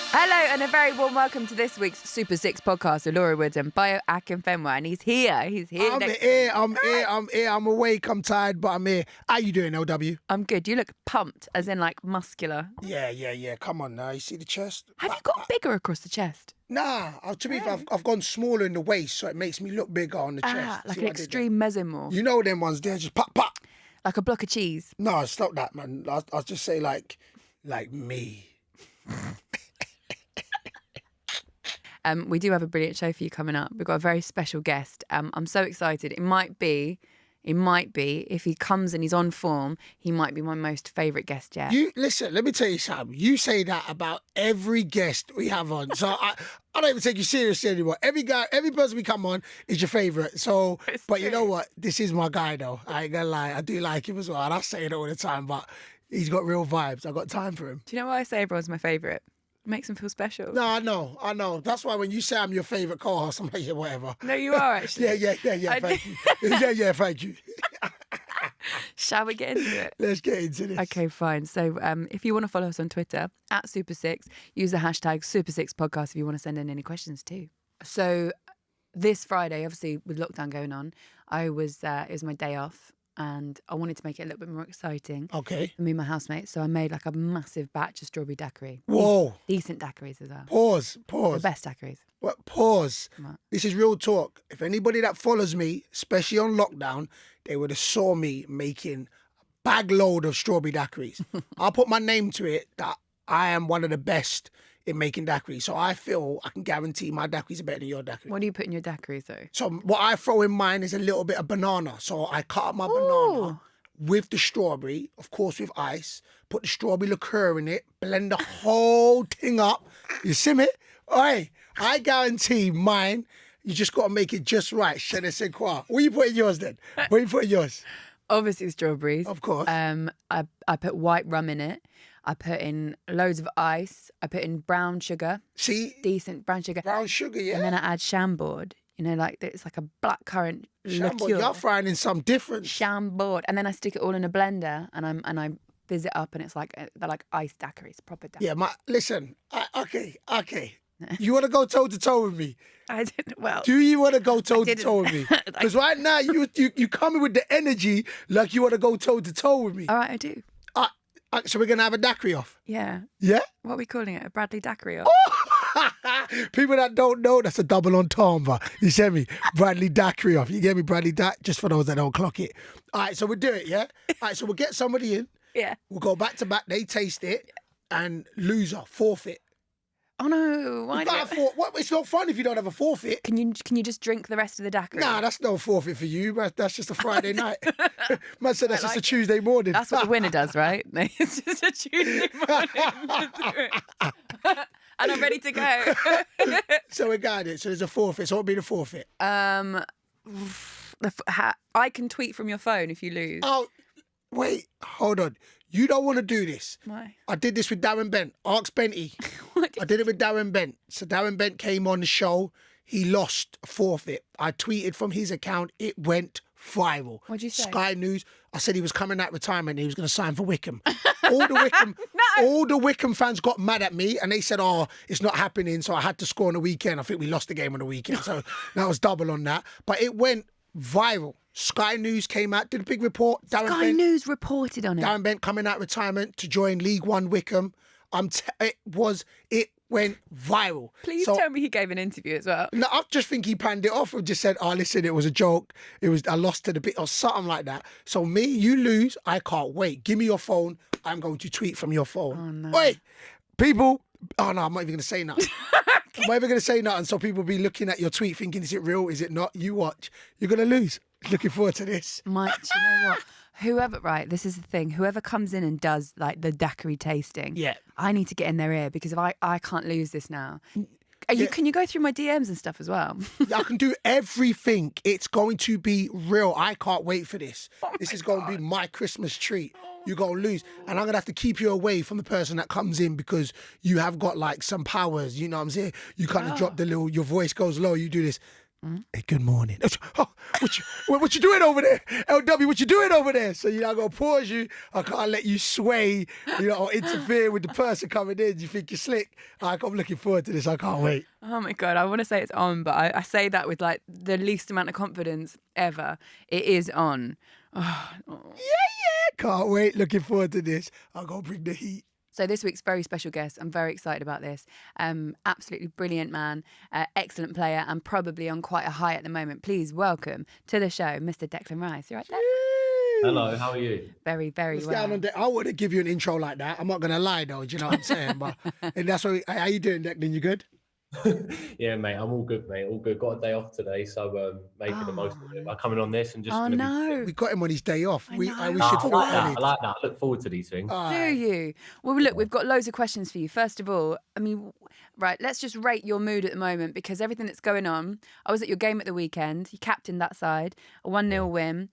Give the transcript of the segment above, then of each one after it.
Hello and a very warm welcome to this week's Super Six podcast with Laura and Bayo and he's here. He's here. I'm here. I'm awake. I'm tired, but I'm here. How you doing, LW? I'm good. You look pumped, as in like muscular. Yeah. Come on now. You see the chest? Have you got bigger across the chest? Nah. To be fair, I've gone smaller in the waist, so it makes me look bigger on the chest. Like an extreme mesomorph. You know them ones there, just pop. Like a block of cheese. No, stop that, man. I'll just say like me. We do have a brilliant show for you coming up. We've got a very special guest. I'm so excited. It might be, if he comes and he's on form, he might be my most favourite guest yet. Listen, let me tell you something. You say that about every guest we have on. So I don't even take you seriously anymore. Every person we come on is your favourite. So, but you know what? This is my guy though. I ain't gonna lie. I do like him as well. And I say it all the time, but he's got real vibes. I got time for him. Do you know why I say everyone's my favourite? Makes them feel special. No, I know. That's why when you say I'm your favourite co-host, I'm like, yeah, whatever. No, you are actually. Yeah. Thank you. Yeah, thank you. Shall we get into it? Let's get into this. Okay, fine. So if you want to follow us on Twitter, @Super6, use the hashtag Super6Podcast if you want to send in any questions too. So this Friday, obviously with lockdown going on, it was my day off. And I wanted to make it a little bit more exciting. Okay. For me and my housemates. So I made like a massive batch of strawberry daiquiri. Whoa. Decent daiquiris as well. Pause. The best daiquiris. What? Pause. What? This is real talk. If anybody that follows me, especially on lockdown, they would have saw me making a bag load of strawberry daiquiris. I'll put my name to it that I am one of the best in making daiquiris. So I feel I can guarantee my daiquiris are better than your daiquiris. What do you put in your daiquiris though? So what I throw in mine is a little bit of banana. So I cut up my banana with the strawberry, of course with ice, put the strawberry liqueur in it, blend the whole thing up. You see me? Oi, I guarantee mine, you just got to make it just right. Je ne sais quoi. What you put in yours then? What you put in yours? Obviously strawberries. Of course. I put white rum in it. I put in loads of ice. I put in brown sugar. See? Decent brown sugar. Brown sugar, yeah. And then I add Chambord. You know, like it's like a blackcurrant Chambord, liqueur. you're frying in some different. Chambord. And then I stick it all in a blender and I fizz it up and it's like, they're like iced daiquiris, proper daiquiris. Yeah, listen. Okay. You want to go toe to toe with me? I didn't, well. Do you want to go toe to toe with me? Because right now you coming with the energy like you want to go toe to toe with me. All right, I do. So we're going to have a daiquiri off? Yeah. Yeah? What are we calling it? A Bradley daiquiri off? People that don't know, that's a double entendre. You see me? Bradley daiquiri off. You get me? Bradley just for those that don't clock it. All right, so we'll do it, yeah? All right, so we'll get somebody in. Yeah. We'll go back to back. They taste it. And loser, forfeit. Oh no! Why it's not fun if you don't have a forfeit. Can you just drink the rest of the daiquiri? Nah, that's no forfeit for you. That's just a Friday night. Man said that's just a Tuesday morning. That's what the winner does, right? It's just a Tuesday morning. And I'm ready to go. So we got it. So there's a forfeit. So what would be the forfeit? I can tweet from your phone if you lose. Oh, wait, hold on. You don't want to do this. Why? I did this with Darren Bent. Ask Benty. I did it with Darren Bent. So Darren Bent came on the show. He lost a forfeit. I tweeted from his account. It went viral. What'd you say? Sky News. I said he was coming out of retirement and he was going to sign for Wickham. All the Wickham fans got mad at me and they said, oh, it's not happening. So I had to score on the weekend. I think we lost the game on the weekend. So that was double on that. But it went viral. Sky News came out, did a big report. Sky News reported on it. Darren Bent coming out of retirement to join League One Wickham. It went viral. Please tell me he gave an interview as well. No, I just think he panned it off and just said, oh, listen, it was a joke. I lost to the bit or something like that. So you lose, I can't wait. Give me your phone. I'm going to tweet from your phone. Oh, no. Wait, people. Oh, no, I'm not even going to say nothing. I'm not even going to say nothing. So people be looking at your tweet thinking, is it real? Is it not? You watch. You're going to lose. Looking forward to this. Mike, do you know what? This is the thing. Whoever comes in and does like the daiquiri tasting, yeah, I need to get in their ear because if I can't lose this now. Can you go through my DMs and stuff as well? I can do everything. It's going to be real. I can't wait for this. This is going to be my Christmas treat. You're going to lose. And I'm going to have to keep you away from the person that comes in because you have got like some powers. You know what I'm saying? You kind of drop the your voice goes low. You do this. Hey, good morning. Oh, what you doing over there? LW, what you doing over there? So, I got to pause you. I can't let you sway, or interfere with the person coming in. You think you're slick? I'm looking forward to this. I can't wait. Oh my God, I want to say it's on, but I say that with like the least amount of confidence ever. It is on. Oh. Yeah. Can't wait. Looking forward to this. I'll go bring the heat. So this week's very special guest, I'm very excited about this. Absolutely brilliant man, excellent player, and probably on quite a high at the moment. Please welcome to the show, Mr. Declan Rice. You right there? Hello, how are you? Very, very well. I want to give you an intro like that. I'm not going to lie, though. Do you know what I'm saying? But and that's what. How you doing, Declan? You good? Yeah, mate, I'm all good, mate. All good. Got a day off today, so making the most of it by coming on this and just. Oh no! We got him on his day off. We should. I like that. I look forward to these things. Do you? Well, look, we've got loads of questions for you. First of all, I mean, right, let's just rate your mood at the moment because everything that's going on. I was at your game at the weekend. You captained that side, a 1-0 win.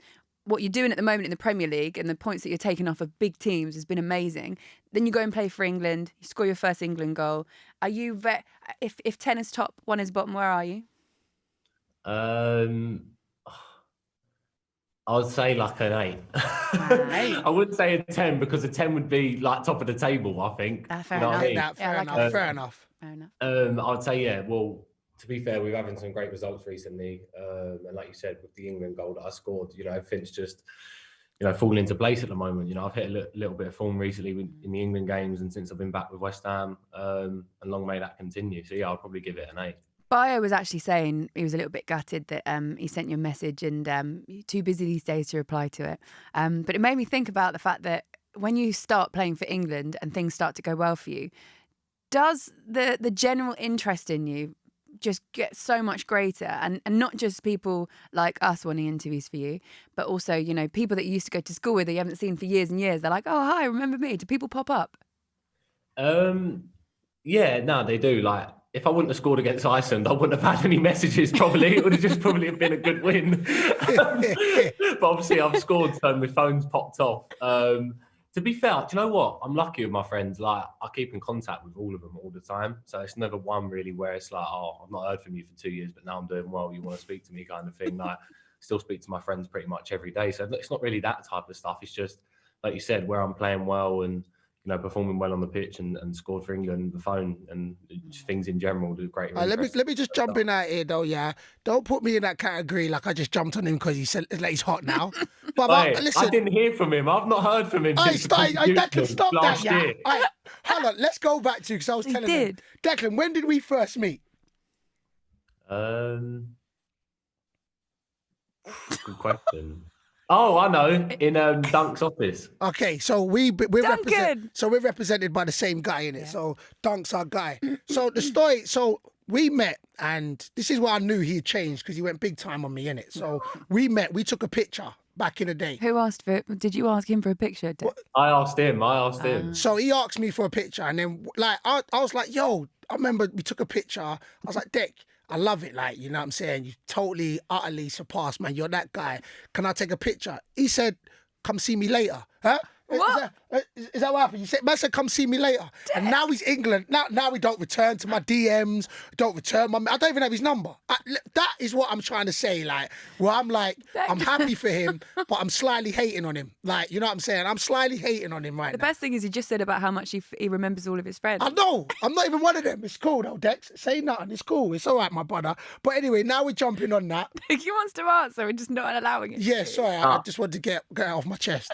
What you're doing at the moment in the Premier League and the points that you're taking off of big teams has been amazing. Then you go and play for England. You score your first England goal. Are you if 10 is top, 1 is bottom? Where are you? I would say like an 8. I wouldn't say a 10 because a 10 would be like top of the table. I think. Fair enough. Fair enough. I would say yeah. Well, to be fair, we're having some great results recently, and like you said, with the England goal that I scored, everything's just, falling into place at the moment. I've hit a little bit of form recently in the England games, and since I've been back with West Ham, and long may that continue. So yeah, I'll probably give it an 8. Bayo was actually saying he was a little bit gutted that he sent you a message and you're too busy these days to reply to it. But it made me think about the fact that when you start playing for England and things start to go well for you, does the general interest in you just get so much greater, and not just people like us wanting interviews for you, but also people that you used to go to school with that you haven't seen for years and years. They're like, oh hi, remember me? Do people pop up? Yeah, no, they do. Like if I wouldn't have scored against Iceland, I wouldn't have had any messages. Probably it would have just probably been a good win. But obviously I've scored, so my phone's popped off. To be fair, do you know what? I'm lucky with my friends. Like I keep in contact with all of them all the time. So it's never one really where it's like, oh, I've not heard from you for 2 years, but now I'm doing well. You want to speak to me kind of thing. Like still speak to my friends pretty much every day. So it's not really that type of stuff. It's just, like you said, where I'm playing well and, performing well on the pitch and scored for England, the phone and just things in general do great. Let me just jump in out here though, yeah. Don't put me in that category like I just jumped on him because he said like he's hot now. But listen, I didn't hear from him. I've not heard from him. Declan, stop that, yeah. Hold on, let's go back to because I was telling him. Declan, when did we first meet? Good question. Oh, I know. In Dunk's office. Okay, so we're represented by the same guy in it. Yeah. So Dunk's our guy. So the story. So we met, and this is why I knew he'd changed because he went big time on me in it. So we met. We took a picture back in the day. Who asked for it? Did you ask him for a picture? I asked him. So he asked me for a picture, and then like I was like, "Yo," I remember we took a picture. I was like, "Dick, I love it, like, you know what I'm saying? You totally, utterly surpassed, man. You're that guy. Can I take a picture?" He said, "Come see me later." Huh? What? Is that what happened? You said, man said, "Come see me later." And now he's England. Now we don't return to my DMs, don't return my... I don't even have his number. That is what I'm trying to say, like, where I'm like, I'm happy for him, but I'm slightly hating on him. Like, you know what I'm saying? I'm slightly hating on him right now. The best thing is he just said about how much he remembers all of his friends. I know. I'm not even one of them. It's cool though, Dex. Say nothing. It's cool. It's all right, my brother. But anyway, now we're jumping on that. He wants to answer. We're just not allowing it. Yeah, sorry. I just wanted to get it off my chest.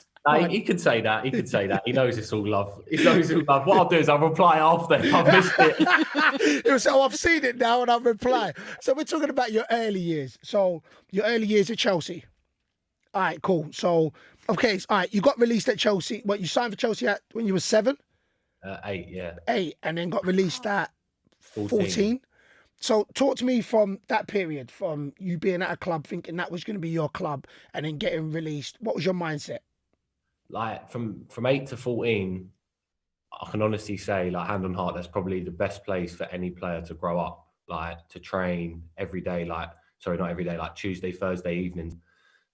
He could say that. He could say that. He knows it's all love. He knows it's all love. What I'll do is I'll reply after I've missed it. So I've seen it now and I'll reply. So we're talking about your early years. So your early years at Chelsea. All right, cool. So, okay. All right. You got released at Chelsea. What, you signed for Chelsea when you were 7? 8, yeah. 8, and then got released at 14. So talk to me from that period, from you being at a club, thinking that was going to be your club, and then getting released. What was your mindset? Like from 8 to 14, I can honestly say, like, hand on heart, that's probably the best place for any player to grow up, like to train every day, not every day, like Tuesday, Thursday evenings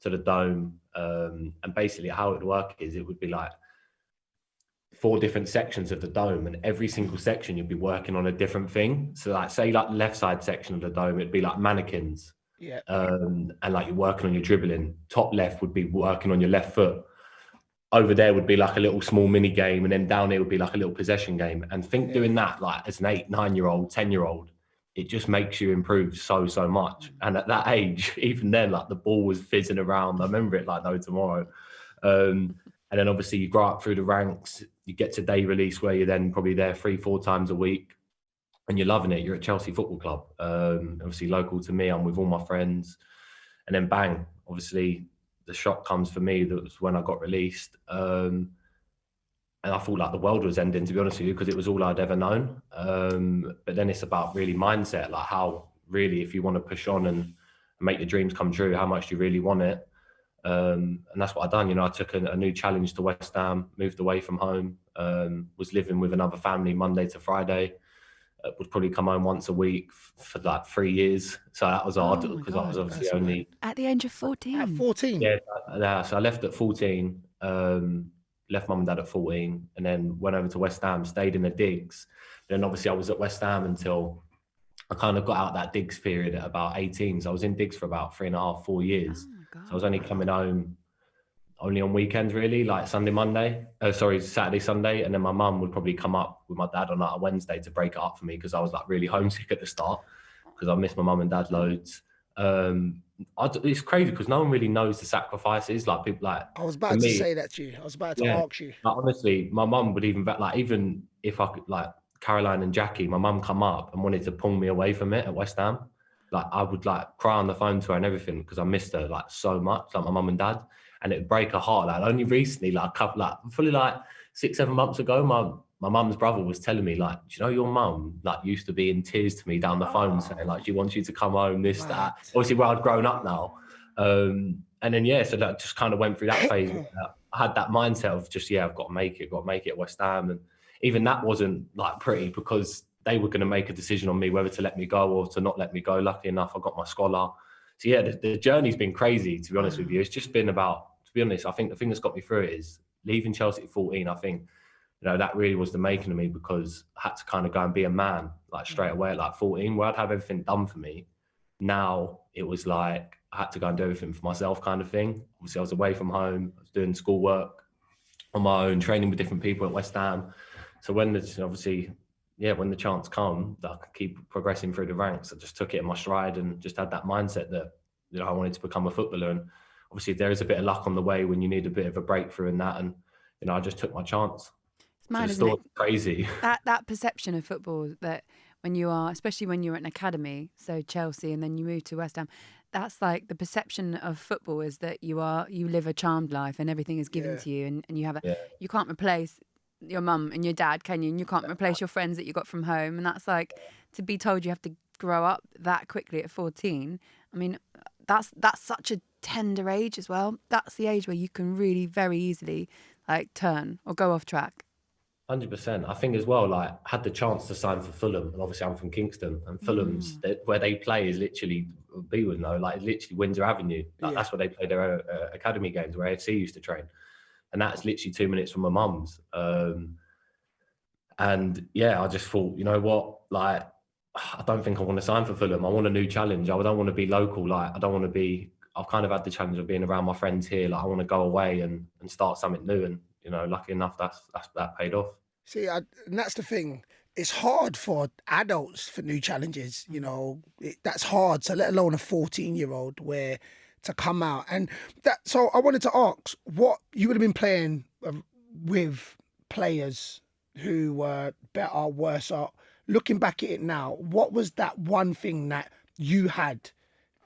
to the Dome. And basically how it would work is it would be like 4 different sections of the Dome, and every single section you'd be working on a different thing. So like, say like the left side section of the Dome, it'd be like mannequins. Yeah. And like you're working on your dribbling. Top left would be working on your left foot. Over there would be like a little small mini game, and then down here would be like a little possession game. And think doing that, like as an 8, 9-year-old, 10-year-old, it just makes you improve so much. And at that age, even then, like the ball was fizzing around. I remember it like no tomorrow. And then obviously you grow up through the ranks, you get to day release where you're then probably there 3-4 times a week and you're loving it. You're at Chelsea Football Club, obviously local to me. I'm with all my friends. And then bang, obviously the shock comes for me. That was when I got released. And I thought like the world was ending, to be honest with you, because it was all I'd ever known. But then it's about really mindset, like how really, if you want to push on and make your dreams come true, how much do you really want it? And that's what I done. You know, I took a new challenge to West Ham, moved away from home, was living with another family Monday to Friday. Would probably come home once a week for like 3 years. So that was hard because I was obviously only at the age of 14. At 14. Yeah, so I left at 14. Left mum and dad at 14, and then went over to West Ham, stayed in the digs. Then obviously I was at West Ham until I kind of got out that digs period at about 18. So I was in digs for about 3.5, 4 years. So I was only coming home only on weekends, really, like Saturday, Sunday. And then my mum would probably come up with my dad on like a Wednesday to break it up for me because I was like really homesick at the start because I missed my mum and dad loads. It's crazy because no one really knows the sacrifices. Like people, like I was about to say that to you. I was about to ask you. Like, honestly, my mum would even if I could, like Caroline and Jackie, my mum come up and wanted to pull me away from it at West Ham. Like I would like cry on the phone to her and everything because I missed her like so much, like my mum and dad, and it'd break her heart. Like only recently, like fully like 6-7 months ago, my mum's brother was telling me like, do you know your mum like used to be in tears to me down the phone saying like she wants you to come home, that. Obviously, where I'd grown up now, and then so that just kind of went through that phase. I had that mindset of just I've got to make it at West Ham, and even that wasn't like pretty because they were going to make a decision on me whether to let me go or to not let me go. Luckily enough, I got my scholar. So the journey's been crazy, to be honest with you. It's just been about, to be honest, I think the thing that's got me through it is leaving Chelsea at 14. I think, you know, that really was the making of me because I had to kind of go and be a man like straight away at like 14, where I'd have everything done for me. Now it was like I had to go and do everything for myself kind of thing. Obviously I was away from home, I was doing schoolwork on my own, training with different people at West Ham. So when the chance come that I could keep progressing through the ranks, I just took it in my stride and just had that mindset that, you know, I wanted to become a footballer. And obviously there is a bit of luck on the way when you need a bit of a breakthrough in that. And, you know, I just took my chance. It's mad, isn't it? Crazy. That perception of football that when you are, especially when you're at an academy, so Chelsea, and then you move to West Ham, that's like the perception of football is that you live a charmed life and everything is given to you, and you have you can't replace your mum and your dad, can you? And you can't replace your friends that you got from home. And that's like, to be told you have to grow up that quickly at 14. I mean, that's such a tender age as well. That's the age where you can really very easily like turn or go off track. 100%. I think as well, like, I had the chance to sign for Fulham, and obviously I'm from Kingston, and Fulham's where they play is literally, B would know, like literally Windsor Avenue. Like, that's where they play their academy games, where AFC used to train, and that's literally 2 minutes from my mum's. And I just thought, you know what, like, I don't think I want to sign for Fulham. I want a new challenge. I don't want to be local. Like, I don't want to be. I've kind of had the challenge of being around my friends here. Like, I want to go away and start something new. And, you know, lucky enough, that paid off. See, and that's the thing. It's hard for adults for new challenges. You know, that's hard. So let alone a 14-year-old where to come out and that. So I wanted to ask, what you would have been playing with players who were better, worse. Looking back at it now, what was that one thing that you had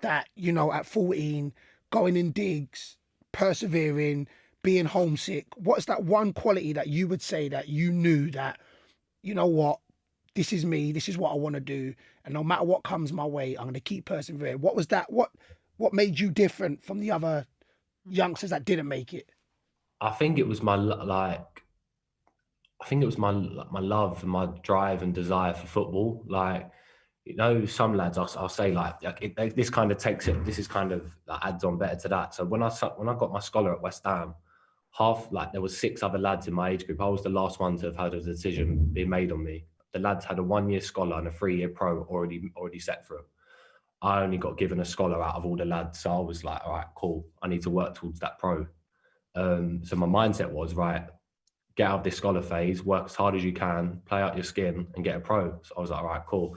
that, you know, at 14, going in digs, persevering, being homesick? What's that one quality that you would say that you knew that, you know what, this is me, this is what I want to do, and no matter what comes my way, I'm going to keep persevering? What was that? What made you different from the other youngsters that didn't make it? I think it was my love and my drive and desire for football. Like, you know, some lads, I'll say this kind of takes it. This is kind of adds on better to that. So when I got my scholar at West Ham, there was 6 other lads in my age group. I was the last one to have had a decision being made on me. The lads had a 1-year scholar and a 3-year pro already set for them. I only got given a scholar out of all the lads. So I was like, all right, cool. I need to work towards that pro. So my mindset was, right, get out of this scholar phase, work as hard as you can, play out your skin and get a pro. So I was like, all right, cool.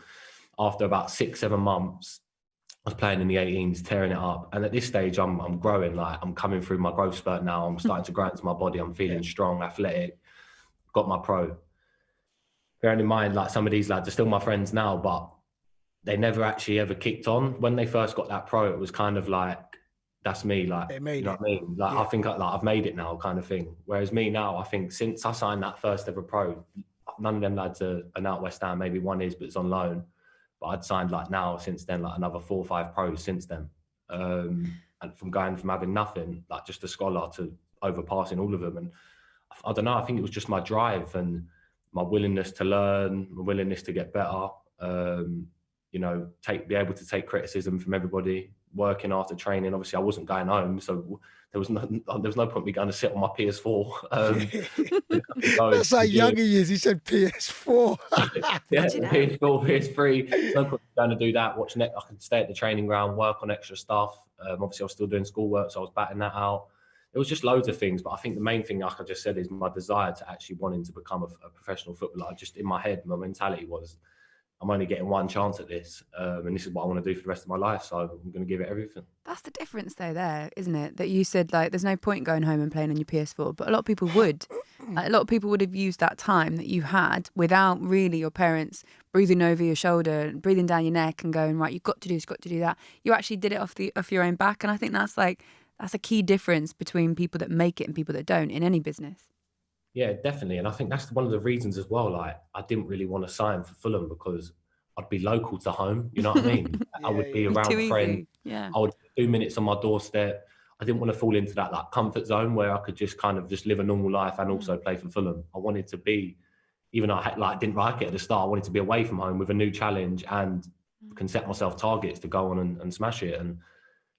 After about 6-7 months, I was playing in the 18s, tearing it up. And at this stage, I'm growing. Like, I'm coming through my growth spurt now. I'm starting to grow into my body. I'm feeling strong, athletic. Got my pro. Bearing in mind, like, some of these lads are still my friends now, but they never actually ever kicked on. When they first got that pro, it was kind of like, that's me. Like, you know what I mean? Like, I think I've made it now, kind of thing. Whereas me now, I think since I signed that first ever pro, none of them lads are now at West Ham. Maybe one is, but it's on loan. But I'd signed like now since then, like another 4 or 5 pros since then. And from going from having nothing, like just a scholar, to overpassing all of them. And I don't know, I think it was just my drive and my willingness to learn, my willingness to get better. You know, be able to take criticism from everybody, working after training. Obviously, I wasn't going home, so there was no point me going to sit on my PS4. That's how young he is. He said PS4. Yeah, PS4, PS3. There's no point going to do that. Watching it, I could stay at the training ground, work on extra stuff. Obviously, I was still doing schoolwork, so I was batting that out. It was just loads of things, but I think the main thing, like I just said, is my desire to actually wanting to become a professional footballer. Just in my head, my mentality was, I'm only getting one chance at this, and this is what I want to do for the rest of my life, so I'm going to give it everything. That's the difference though there, isn't it? That you said, like, there's no point going home and playing on your PS4, but a lot of people would. Like, a lot of people would have used that time that you had without really your parents breathing over your shoulder, breathing down your neck and going, right, you've got to do this, got to do that. You actually did it off your own back, and I think that's a key difference between people that make it and people that don't in any business. Yeah, definitely. And I think that's one of the reasons as well. Like, I didn't really want to sign for Fulham because I'd be local to home. You know what I mean? I would be around friends. Yeah. I would 2 minutes on my doorstep. I didn't want to fall into that like comfort zone where I could just kind of just live a normal life and also play for Fulham. I wanted to be, even though I didn't like it at the start, I wanted to be away from home with a new challenge and can set myself targets to go on and smash it. And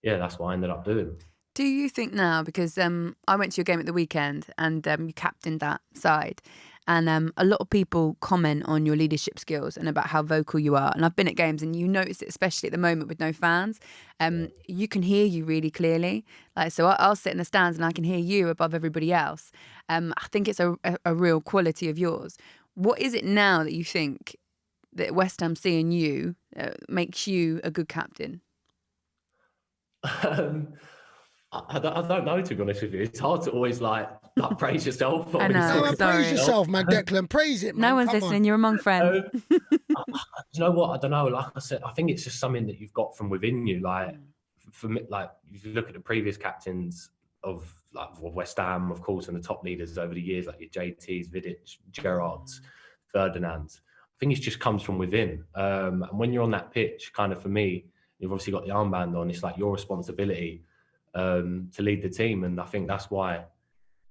yeah, that's what I ended up doing. Do you think now, because I went to your game at the weekend and you captained that side, and a lot of people comment on your leadership skills and about how vocal you are, and I've been at games and you notice it, especially at the moment with no fans, you can hear you really clearly. Like, so I'll sit in the stands and I can hear you above everybody else. I think it's a real quality of yours. What is it now that you think that West Ham seeing you makes you a good captain? I don't know, to be honest with you. It's hard to always like praise yourself. I know. No, man, praise yourself, man, Declan. Praise it, man. No one's listening. You're among friends. You know what? I don't know. Like I said, I think it's just something that you've got from within you. Like, for me, like, if you look at the previous captains of West Ham, of course, and the top leaders over the years, like your JTs, Vidic, Gerrards, Ferdinand, I think it just comes from within. And when you're on that pitch, kind of for me, you've obviously got the armband on. It's like your responsibility to lead the team, and I think that's why,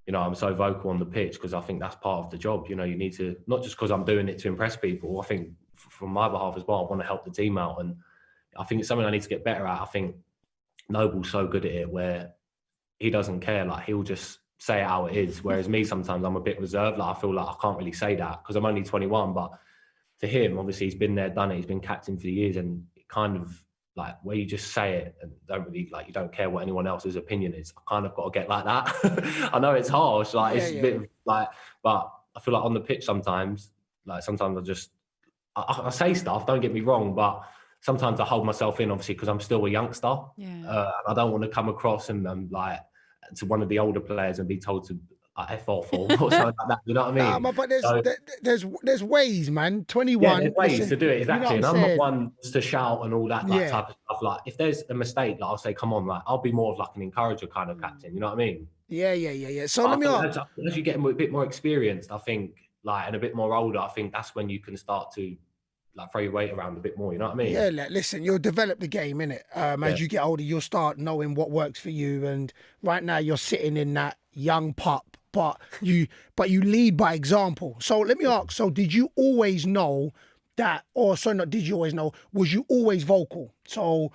you know, I'm so vocal on the pitch, because I think that's part of the job. You know, you need to, not just because I'm doing it to impress people. I think from my behalf as well, I want to help the team out, and I think it's something I need to get better at. I think Noble's so good at it where he doesn't care. Like, he'll just say it how it is, whereas me, sometimes I'm a bit reserved. Like, I feel like I can't really say that because I'm only 21, but to him, obviously, he's been there, done it. He's been captain for years, and it kind of, like, where you just say it and don't really, like, you don't care what anyone else's opinion is. I kind of got to get like that. I know it's harsh, like, it's a bit like, but I feel like on the pitch sometimes I say stuff, don't get me wrong, but sometimes I hold myself in, obviously, because I'm still a youngster. I don't want to come across and like to one of the older players and be told to F off or something like that. You know what I mean? Nah, but there's ways, man. 21. Yeah, there's ways to do it, exactly. You know, and I'm not one to shout and all that type of stuff. Like, if there's a mistake, like, I'll say, come on, like, I'll be more of like an encourager kind of captain. You know what I mean? Yeah. So let me ask. As you get a bit more experienced, I think, like, and a bit more older, I think that's when you can start to, like, throw your weight around a bit more. You know what I mean? Yeah, listen, you'll develop the game, innit? As you get older, you'll start knowing what works for you. And right now, you're sitting in that young pup. But you lead by example. So let me ask, so did you always know that, or so not did you always know, was you always vocal? So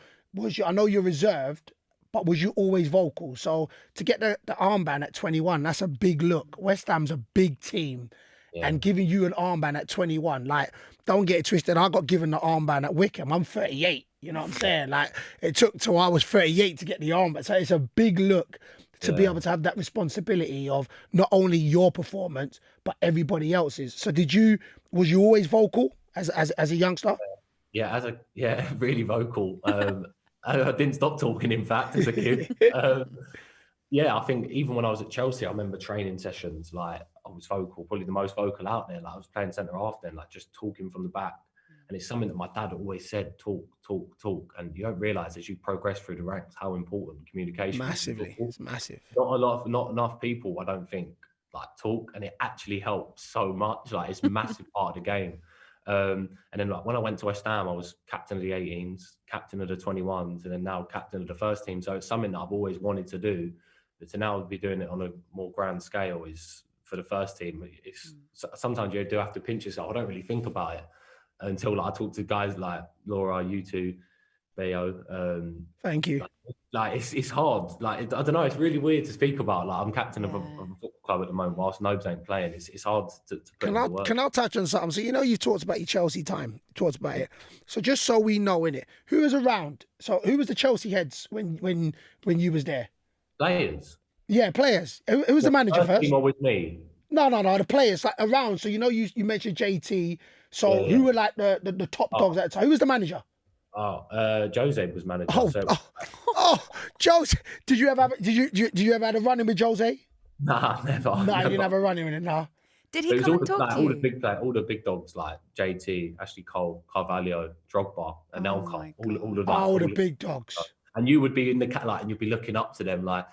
I know you're reserved, but was you always vocal? So to get the armband at 21, that's a big look. West Ham's a big team. And giving you an armband at 21, like, don't get it twisted. I got given the armband at Wickham. I'm 38. You know what I'm saying? Like, it took till I was 38 to get the armband. So it's a big look to be able to have that responsibility of not only your performance, but everybody else's. So was you always vocal as a youngster? Yeah, really vocal. I didn't stop talking, in fact, as a kid. Yeah, I think even when I was at Chelsea, I remember training sessions, like I was vocal, probably the most vocal out there. Like I was playing centre half then, like just talking from the back. And it's something that my dad always said, talk, talk, talk. And you don't realise as you progress through the ranks how important communication Massively. is. It's massive. Not enough people, I don't think, like talk, and it actually helps so much. Like it's a massive part of the game. And then like when I went to West Ham, I was captain of the 18s, captain of the 21s, and then now captain of the first team. So it's something that I've always wanted to do. But to now be doing it on a more grand scale is for the first team. It's sometimes you do have to pinch yourself. I don't really think about it until like I talk to guys like Laura, you two, Bayo. Thank you. Like it's hard. Like I don't know. It's really weird to speak about. Like I'm captain of a football club at the moment, whilst Nobes ain't playing. It's hard to put into words. Can I touch on something? So you talked about your Chelsea time. Talked about it. So just so we know in it, who was around? So who was the Chelsea heads when you was there? Players. Yeah, players. Who was the manager first? Team or with me? No. The players like around. So you mentioned JT. So who were like the top dogs at the time? Who was the manager? Jose was manager. Jose. Did you ever have a run in with Jose? Nah, never. No, you didn't have a run in with him. No. Did he come and talk to you? All the big dogs like JT, Ashley Cole, Carvalho, Drogba, Anelka, all of that. All the big dogs. And you would be in the like, and you'd be looking up to them. Like,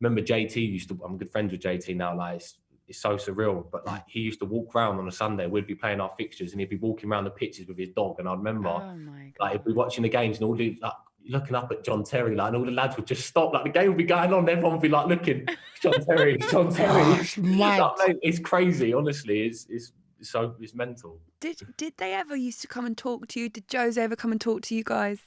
remember JT I'm good friends with JT now. Like, it's so surreal. But like, he used to walk around on a Sunday. We'd be playing our fixtures, and he'd be walking around the pitches with his dog. And I remember, like, he'd be watching the games, and all the like looking up at John Terry, like, and all the lads would just stop. Like, the game would be going on, and everyone would be like looking, John Terry. It's crazy. Honestly, it's mental. Did they ever used to come and talk to you? Did Jose ever come and talk to you guys?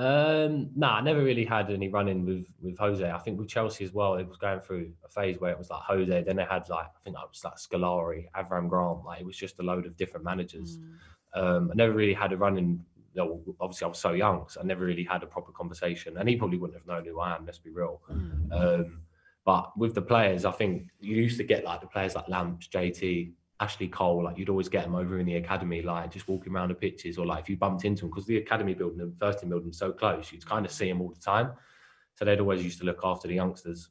Nah, I never really had any run-in with Jose. I think with Chelsea as well, it was going through a phase where it was like Jose, then they had like, I think it was like Scolari, Avram Grant, like it was just a load of different managers. I never really had a run-in. Obviously I was so young, so I never really had a proper conversation, and he probably wouldn't have known who I am, let's be real. But with the players, I think you used to get like the players like Lamps, JT, Ashley Cole, like you'd always get them over in the academy, like just walking around the pitches, or like if you bumped into them, because the academy building and the first team building is so close, you'd kind of see them all the time. So they'd always used to look after the youngsters.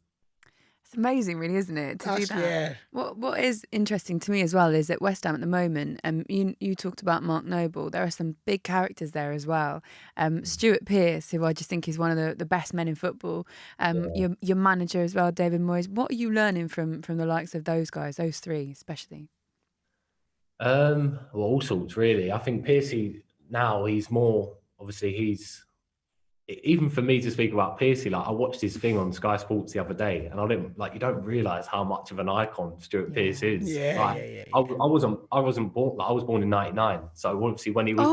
It's amazing, really, isn't it, to do that? Yeah. What is interesting to me as well is at West Ham at the moment, you talked about Mark Noble. There are some big characters there as well. Stuart Pearce, who I just think is one of the best men in football. Your manager as well, David Moyes. What are you learning from the likes of those guys, those three especially? Well, all sorts, really. I think Piercy now, he's more, obviously even for me to speak about Piercy, like I watched his thing on Sky Sports the other day, and I didn't, like, you don't realise how much of an icon Stuart Pearce is. I wasn't born, like I was born in 99, so obviously when he was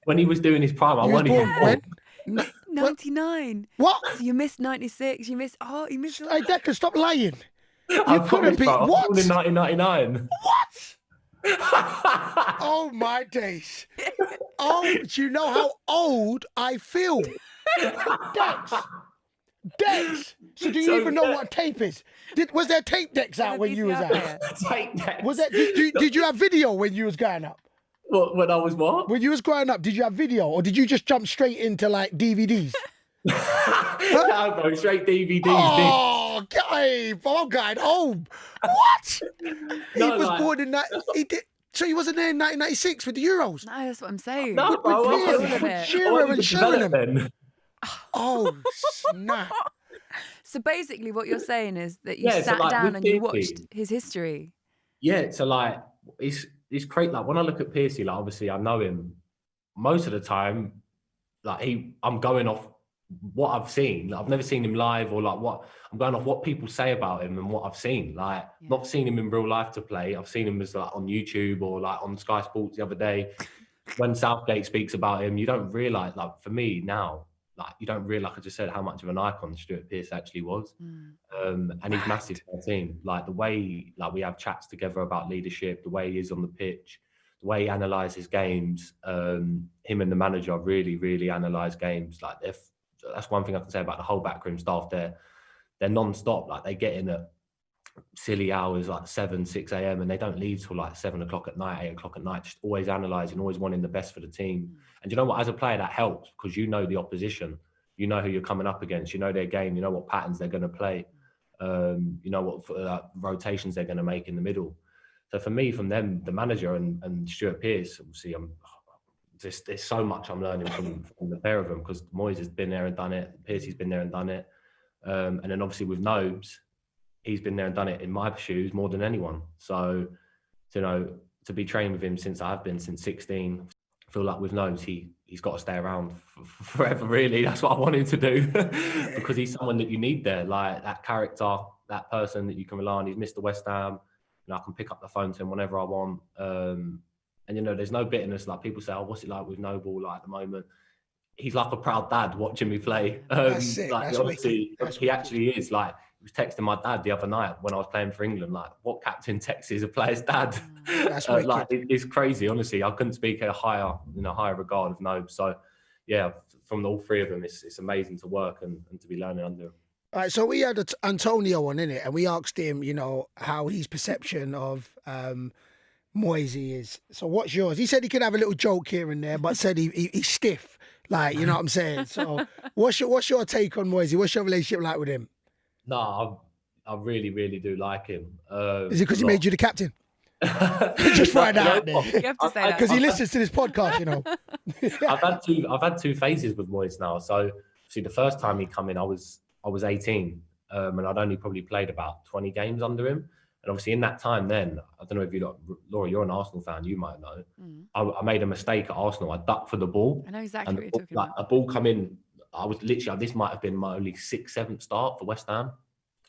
when he was doing his prime, I wasn't even born. 99. What? So you missed 96. You missed. Hey, Declan, stop lying. You couldn't be. What? Born in 1999. What? Oh my days. Oh, do you know how old I feel? Dex. So do you even know what tape is? Was there tape decks out when you was out? Tape decks. Was that? Did you have video when you was growing up? What, when I was what? When you was growing up, did you have video, or did you just jump straight into like DVDs? No, bro, straight DVDs. Oh, I'm going home. What? He was born in that. So he wasn't there in 1996 with the Euros. No, that's what I'm saying. No, bro. With Shearer and Sheringham. Oh, snap. So basically what you're saying is that you sat down and you watched his history. Yeah, so like, it's great. Like when I look at Piercy, like obviously I know him most of the time. Like I'm going off what I've seen. Like, I've never seen him live, or like I'm going off what people say about him and what I've seen. Like not seen him in real life to play. I've seen him as like on YouTube or like on Sky Sports the other day. When Southgate speaks about him, you don't realise, like for me now, like you don't realise, like I just said, how much of an icon Stuart Pearce actually was. And he's massive for our team. Like the way, like we have chats together about leadership, the way he is on the pitch, the way he analyses games, him and the manager really, really analyse games. Like that's one thing I can say about the whole backroom staff. They're non-stop. Like they get in at silly hours like 7, 6 a.m. and they don't leave till like 7 o'clock at night, 8 o'clock at night, just always analysing, always wanting the best for the team. And you know what, as a player that helps because you know the opposition, you know who you're coming up against, you know their game, you know what patterns they're going to play, you know what rotations they're going to make in the middle. So for me, from them, the manager and Stuart Pearce, obviously there's so much I'm learning from the pair of them, because Moyes has been there and done it, Pearce's been there and done it, and then obviously with Nobes, he's been there and done it in my shoes more than anyone. So, you know, to be trained with him since 16, I feel like with Nobes, he's got to stay around forever, really. That's what I want him to do because he's someone that you need there, like that character, that person that you can rely on. He's Mr. West Ham. You know, I can pick up the phone to him whenever I want. And, you know, there's no bitterness. Like people say, oh, what's it like with Noble like at the moment? He's like a proud dad watching me play. That's it. Like, That's obviously, wicked. he actually is. Like, he was texting my dad the other night when I was playing for England, like, what captain texts a player's dad? That's like, it's crazy, honestly. I couldn't speak at a higher regard of Nobe. So, yeah, from all three of them, it's amazing to work and to be learning under him. All right, so we had Antonio on, innit? And we asked him, you know, how his perception of Moyes is. So what's yours? He said he could have a little joke here and there, but said he's stiff. Like, you know what I'm saying? So what's your take on Moyes? What's your relationship like with him? No, I really, really do like him. Is it because he made you the captain? Just find out there. You have to say that. Because he listens to this podcast, you know. I've had two phases with Moyes now. So see, the first time he come in, I was 18, and I'd only probably played about 20 games under him. And obviously in that time then, I don't know if Laura, you're an Arsenal fan, you might know. I made a mistake at Arsenal. I ducked for the ball. I know exactly what you're talking about. A ball come in, I was literally, this might have been my only 6th, 7th start for West Ham,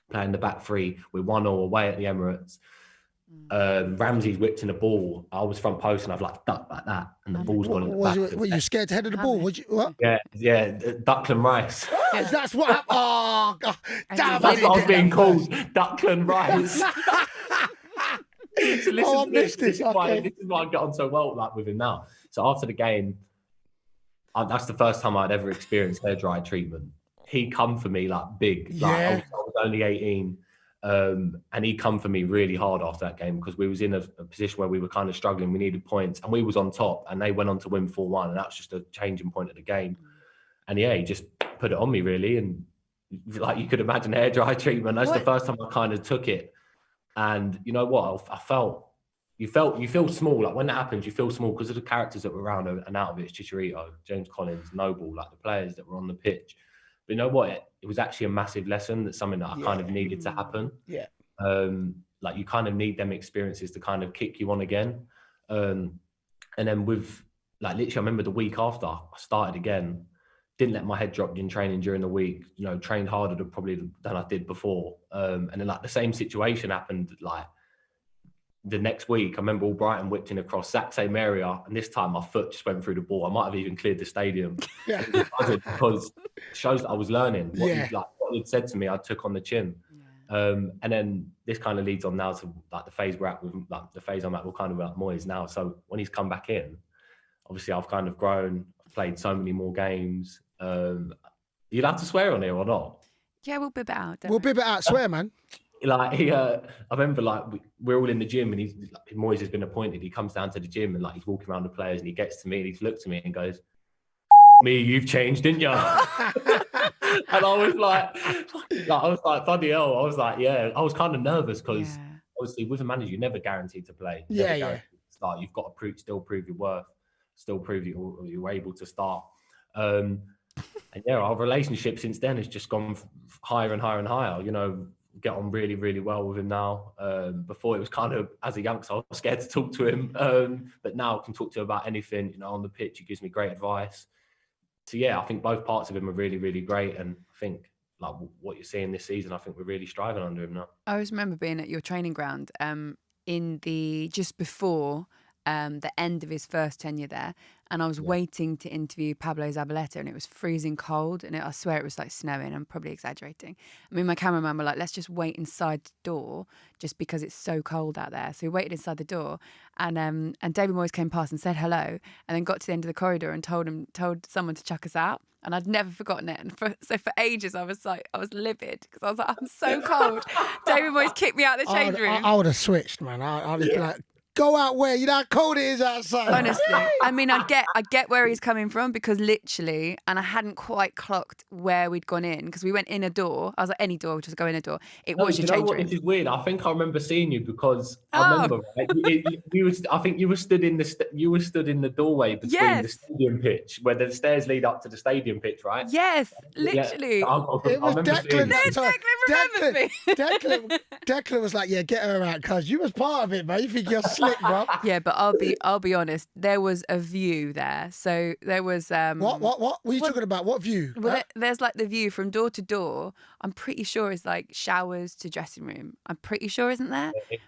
playing the back three with 1-0 away at the Emirates. Ramsey's whipped in the ball. I was front post and I've like ducked like that, and the ball's gone in the back. Were you scared to head of the ball? What? Yeah, Declan Rice. That's what happened. Oh, God. Damn, That's what I was being called, Declan Rice. So listen, I missed this. This is why I get on so well like with him now. So after the game, that's the first time I'd ever experienced hair dry treatment. He come for me like big. Like, I was only 18. And he come for me really hard after that game because we was in a position where we were kind of struggling. We needed points and we was on top and they went on to win 4-1, and that was just a changing point of the game. And yeah, he just put it on me really. And like you could imagine hair dry treatment. That's the first time I kind of took it. And you know what? I felt, you feel small. Like when that happens, you feel small because of the characters that were around and out of it. It's Chicharito, James Collins, Noble, like the players that were on the pitch. But you know what? It was actually a massive lesson. That's something that I kind of needed to happen. Yeah. Like you kind of need them experiences to kind of kick you on again. And then with like literally, I remember the week after I started again, didn't let my head drop in training during the week. You know, trained harder than I did before. And then like the same situation happened like the next week. I remember all Brighton whipped in across that same area, and this time my foot just went through the ball. I might have even cleared the stadium. Because it shows that I was learning. What he'd said to me, I took on the chin. And then this kind of leads on now to like the phase we're at with, like the phase I'm at, we're kind of at Moyes now. So when he's come back in, obviously I've kind of grown. I've played so many more games. You'd have to swear on here or not? Yeah, we'll bib it out. We'll bib it out. Swear, man. Like I remember like we're all in the gym and Moyes has been appointed. He comes down to the gym and like he's walking around the players and he gets to me and he's looked at me and goes, "Me, you've changed, didn't you?" And I was like, bloody hell. I was like, yeah. I was kind of nervous because obviously with a manager you're never guaranteed to play. To start. You've got to still prove your worth, still prove you're able to start. And yeah, our relationship since then has just gone higher and higher and higher. You know, get on really, really well with him now. Before it was kind of, as a youngster, I was scared to talk to him. But now I can talk to him about anything. You know, on the pitch, he gives me great advice. So yeah, I think both parts of him are really, really great. And I think like what you're seeing this season, I think we're really striving under him now. I always remember being at your training ground in the just before the end of his first tenure there, and I was waiting to interview Pablo Zabaleta, and it was freezing cold, and I swear it was like snowing. I'm probably exaggerating. I mean, my cameraman were like, let's just wait inside the door just because it's so cold out there. So we waited inside the door, and David Moyes came past and said hello, and then got to the end of the corridor and told someone to chuck us out. And I'd never forgotten it. And so for ages, I was livid because I was like, I'm so cold. David Moyes kicked me out of the change room. I would have switched, man. I'd be like, go out where you know how cold it is outside. Honestly, I mean, I get where he's coming from, because literally, and I hadn't quite clocked where we'd gone in, because we went in a door. I was like, any door, just go in a door. It was your change room. This is weird. I think I remember seeing you because I remember. Right? I think you were stood in the doorway between the stadium pitch, where the stairs lead up to the stadium pitch, right? Yes, literally. It was Declan. Declan remembers me. Declan was like, yeah, get her out, cuz you was part of it, man. You think you're slick, bro. Yeah, but I'll be honest. There was a view there. So there was What are you talking about? What view? Well, there's like the view from door to door. I'm pretty sure it's like showers to dressing room. I'm pretty sure, isn't there? It's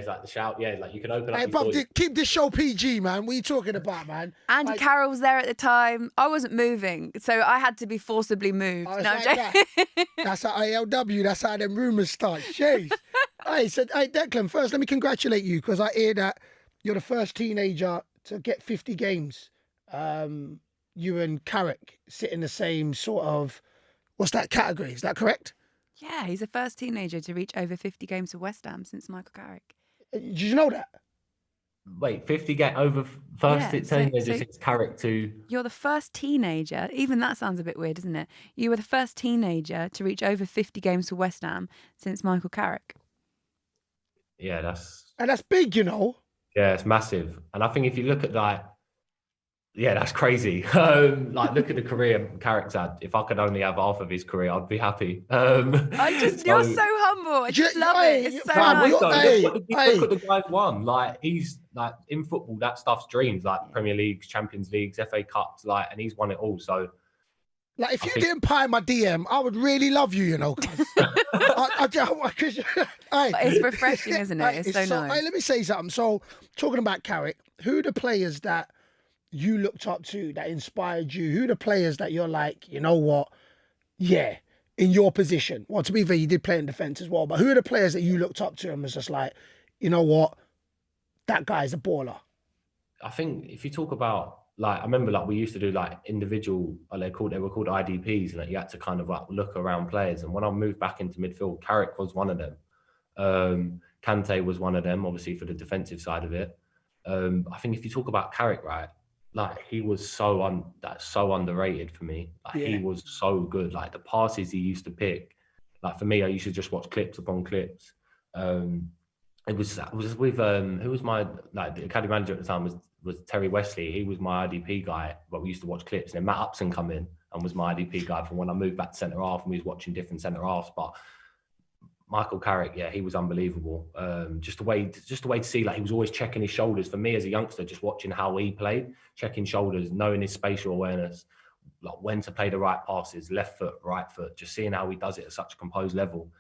like the shout. Yeah, like you can open up. Hey, Bob, keep this show PG, man. What are you talking about, man? Andy Carroll was there at the time. I wasn't moving, so I had to be forcibly moved. That's how ALW. That's how them rumours start. Jeez. Hey, Declan, first, let me congratulate you, because I hear that you're the first teenager to get 50 games. You and Carrick sit in the same sort of, what's that category? Is that correct? Yeah, he's the first teenager to reach over 50 games for West Ham since Michael Carrick. Did you know that? Wait, 50 get over first teenager since Carrick to... You're the first teenager, even that sounds a bit weird, doesn't it? You were the first teenager to reach over 50 games for West Ham since Michael Carrick. Yeah, that's big, you know. Yeah, it's massive. And I think if you look at that's crazy. Look at the career Carrick's had. If I could only have half of his career, I'd be happy. You're so humble. I just love it. It's so nice. Look at the guy's won. Like, he's like, in football, that stuff's dreams. Like Premier Leagues, Champions Leagues, FA Cups. Like, and he's won it all. So, like, if you didn't pie my DM, I would really love you, you know. It's refreshing, isn't it? It's so nice. Hey, let me say something. So, talking about Carrick, who are the players that you looked up to, that inspired you? Who are the players that you're like, you know what? Yeah, in your position. Well, to be fair, you did play in defence as well. But who are the players that you looked up to and was just like, you know what? That guy's a baller. I think if you talk about, like, I remember, like, we used to do like individual, they were called IDPs, and that you had to kind of like look around players. And when I moved back into midfield, Carrick was one of them. Kante was one of them, obviously for the defensive side of it. I think if you talk about Carrick, right, like, he was so underrated for me. Like, he was so good. Like, the passes he used to pick. Like, for me, I used to just watch clips upon clips. It was with who was my, like, the academy manager at the time was Terry Wesley. He was my IDP guy, but we used to watch clips. And then Matt Upson come in and was my IDP guy from when I moved back to centre half, and we was watching different centre halves. But Michael Carrick, yeah, he was unbelievable. Just the way to see, like, he was always checking his shoulders. For me as a youngster, just watching how he played, checking shoulders, knowing his spatial awareness, like when to play the right passes, left foot, right foot, just seeing how he does it at such a composed level.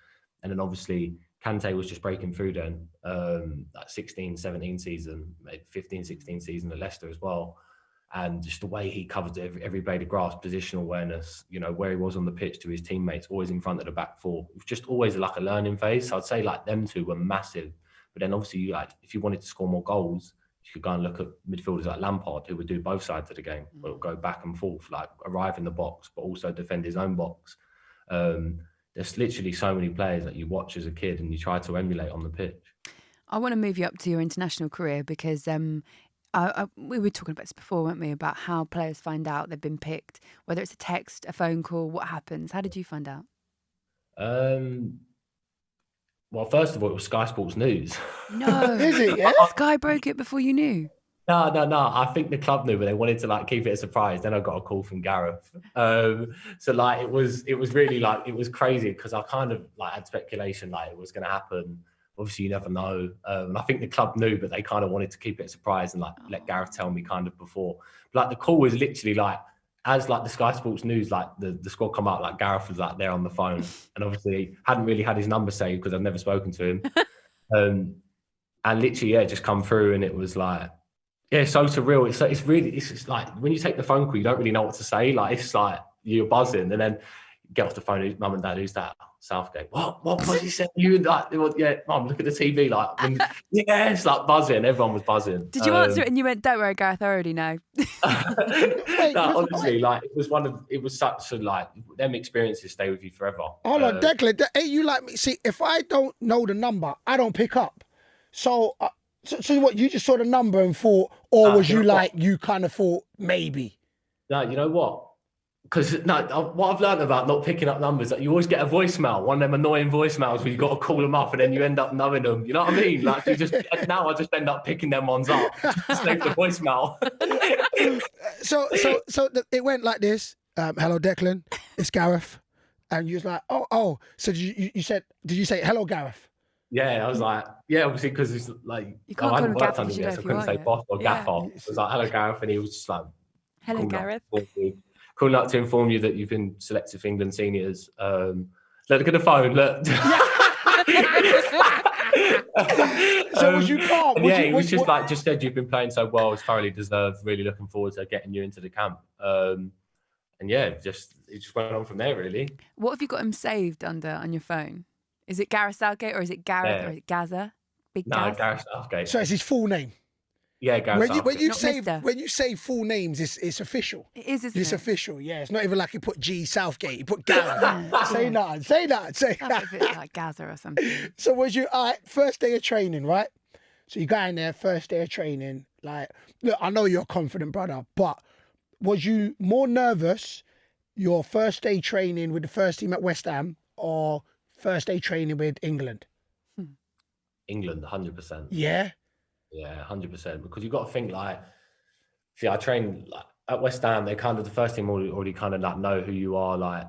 And then obviously Kante was just breaking through then, that 16, 17 season, maybe 15, 16 season at Leicester as well. And just the way he covered every blade of grass, positional awareness, you know, where he was on the pitch to his teammates, always in front of the back four. It was just always like a learning phase. So I'd say, like, them two were massive. But then obviously, like, if you wanted to score more goals, you could go and look at midfielders like Lampard, who would do both sides of the game, but go back and forth, like arrive in the box, but also defend his own box. There's literally so many players that you watch as a kid and you try to emulate on the pitch. I want to move you up to your international career, because we were talking about this before, weren't we, about how players find out they've been picked, whether it's a text, a phone call, what happens? How did you find out? Well, first of all, it was Sky Sports News. No. Is it, yeah? Sky broke it before you knew? No. I think the club knew, but they wanted to, like, keep it a surprise. Then I got a call from Gareth. So, like, it was really, like, it was crazy, because I kind of, like, had speculation, like, it was going to happen. Obviously, you never know. And I think the club knew, but they kind of wanted to keep it a surprise and, like, let Gareth tell me kind of before. But, like, the call was literally, like, as, like, the Sky Sports News, like, the squad come out, like, Gareth was, like, there on the phone. And obviously hadn't really had his number saved because I've never spoken to him. And literally, yeah, just come through, and it was like, Yeah, it's so surreal. It's just like when you take the phone call, you don't really know what to say. Like it's like you're buzzing, and then you get off the phone. Mum and Dad, who's that? Southgate. What was he saying? You like? Yeah, Mum, look at the TV. Like, yeah, it's like buzzing. Everyone was buzzing. Did you answer it and you went, "Don't worry, Gareth, I already know." Wait, honestly, like it was such a like them experiences stay with you forever. Hold on, Declan. Ain't you like me? See, if I don't know the number, I don't pick up. So, so what? You just saw the number and thought, or was you like you kind of thought maybe? No, you know what? Because what I've learned about not picking up numbers, that you always get a voicemail, one of them annoying voicemails where you got to call them up and then you end up knowing them. You know what I mean? Like I just end up picking them ones up, save the voicemail. So it went like this. Hello, Declan. It's Gareth, and you was like, oh. So you said, did you say hello, Gareth? Yeah, I was like, yeah, obviously because it's like you can't call him Gareth under yet, so I couldn't say boss or gaffer. I was like, hello, Gareth, and he was just like, hello, Gareth. Calling up to inform you that you've been selected for England seniors. Look at the phone. Look. So was you calm? He was just said you've been playing so well. It's thoroughly deserved. Really looking forward to getting you into the camp. And yeah, it just went on from there. Really. What have you got him saved under on your phone? Is it Gareth Southgate or is it Gareth or is it Gaza? No, Gareth Southgate. So it's his full name. Yeah, Gareth Southgate. When you say full names, it's official. It is, isn't it? It's official. Yeah, it's not even like you put G Southgate. You put Gareth. Say that. If it's like Gaza or something. So was you first day of training, right? So you got in there, first day of training. Like, look, I know you're a confident brother, but was you more nervous your first day training with the first team at West Ham or first day training with England? England, 100%. Yeah. Yeah, 100%. Because you've got to think like, see, I trained like at West Ham. They kind of the first team already kind of like know who you are, like,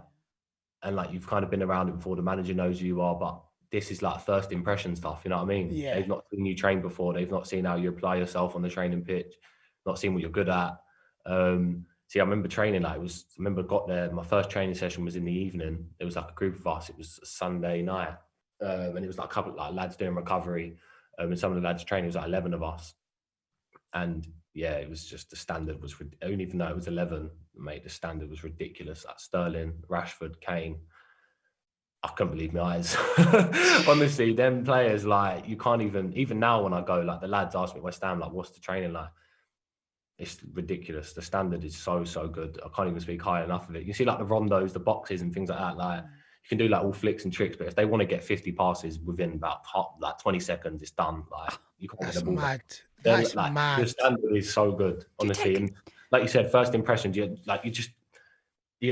and like you've kind of been around it before. The manager knows who you are, but this is like first impression stuff. You know what I mean? Yeah. They've not seen you train before. They've not seen how you apply yourself on the training pitch. Not seen what you're good at. See, I remember training like I remember got there. My first training session was in the evening. There was like a group of us. It was a Sunday night, and it was like a couple of like lads doing recovery. And some of the lads training was like 11 of us. And yeah, it was just the standard was, I don't even know it was 11, mate. The standard was ridiculous. Like Sterling, Rashford, Kane. I couldn't believe my eyes. Honestly, them players, like, you can't even now when I go, like the lads ask me at West Ham, like, what's the training like? It's ridiculous. The standard is so good. I can't even speak high enough of it. You see like the rondos, the boxes and things like that, like, you can do like all flicks and tricks, but if they want to get 50 passes within about like 20 seconds, it's done. Like you can't get the ball. Mad. That's like, mad. The standard is so good, honestly. And like you said, first impressions, you're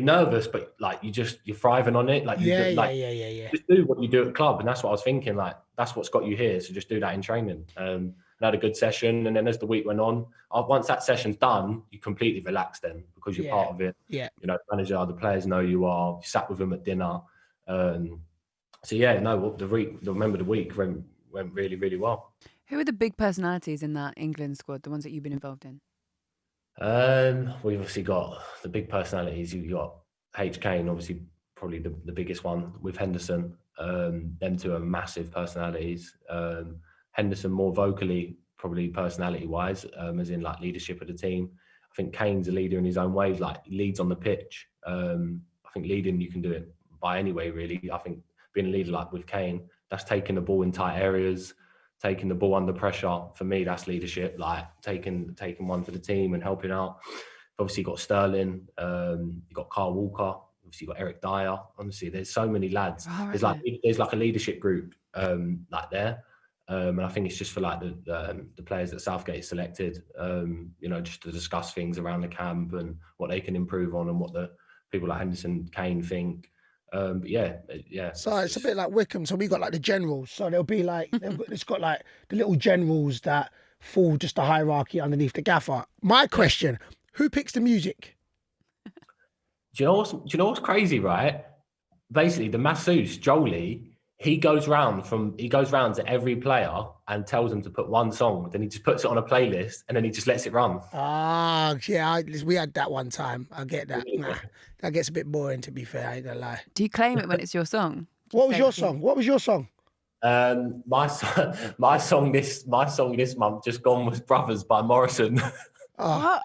nervous, but like you're thriving on it. Like just do what you do at club, and that's what I was thinking. Like that's what's got you here, so just do that in training. And I had a good session, and then as the week went on, once that session's done, you completely relax then because you're part of it. Yeah, you know, the manager, the players know you are. You sat with them at dinner. So yeah, no, the week went really, really well. Who are the big personalities in that England squad, the ones that you've been involved in? We've obviously got the big personalities. You've got H. Kane, obviously probably the biggest one with Henderson. Them two are massive personalities. Henderson more vocally, probably personality-wise, as in like leadership of the team. I think Kane's a leader in his own ways, like leads on the pitch. I think leading, you can do it by any way, really. I think being a leader like with Kane, that's taking the ball in tight areas, taking the ball under pressure. For me, that's leadership, like taking one for the team and helping out. Obviously, you've got Sterling, you've got Carl Walker, obviously you've got Eric Dyer. Honestly, there's so many lads. There's like a leadership group like there. And I think it's just for like the players that Southgate selected, just to discuss things around the camp and what they can improve on and what the people like Henderson, Kane think. But yeah. So it's a bit like Wickham. So we got like the generals. So there'll be like it's got like the little generals that fall just the hierarchy underneath the gaffer. My question: who picks the music? Do you know what's crazy, right? Basically, the masseuse Jolie. He goes round to every player and tells them to put one song. Then he just puts it on a playlist and then he just lets it run. Ah, yeah, we had that one time. I get that. Nah, that gets a bit boring, to be fair. I ain't gonna lie. Do you claim it when it's your song? What was your song? My song this month just gone was Brothers by Morrison. What?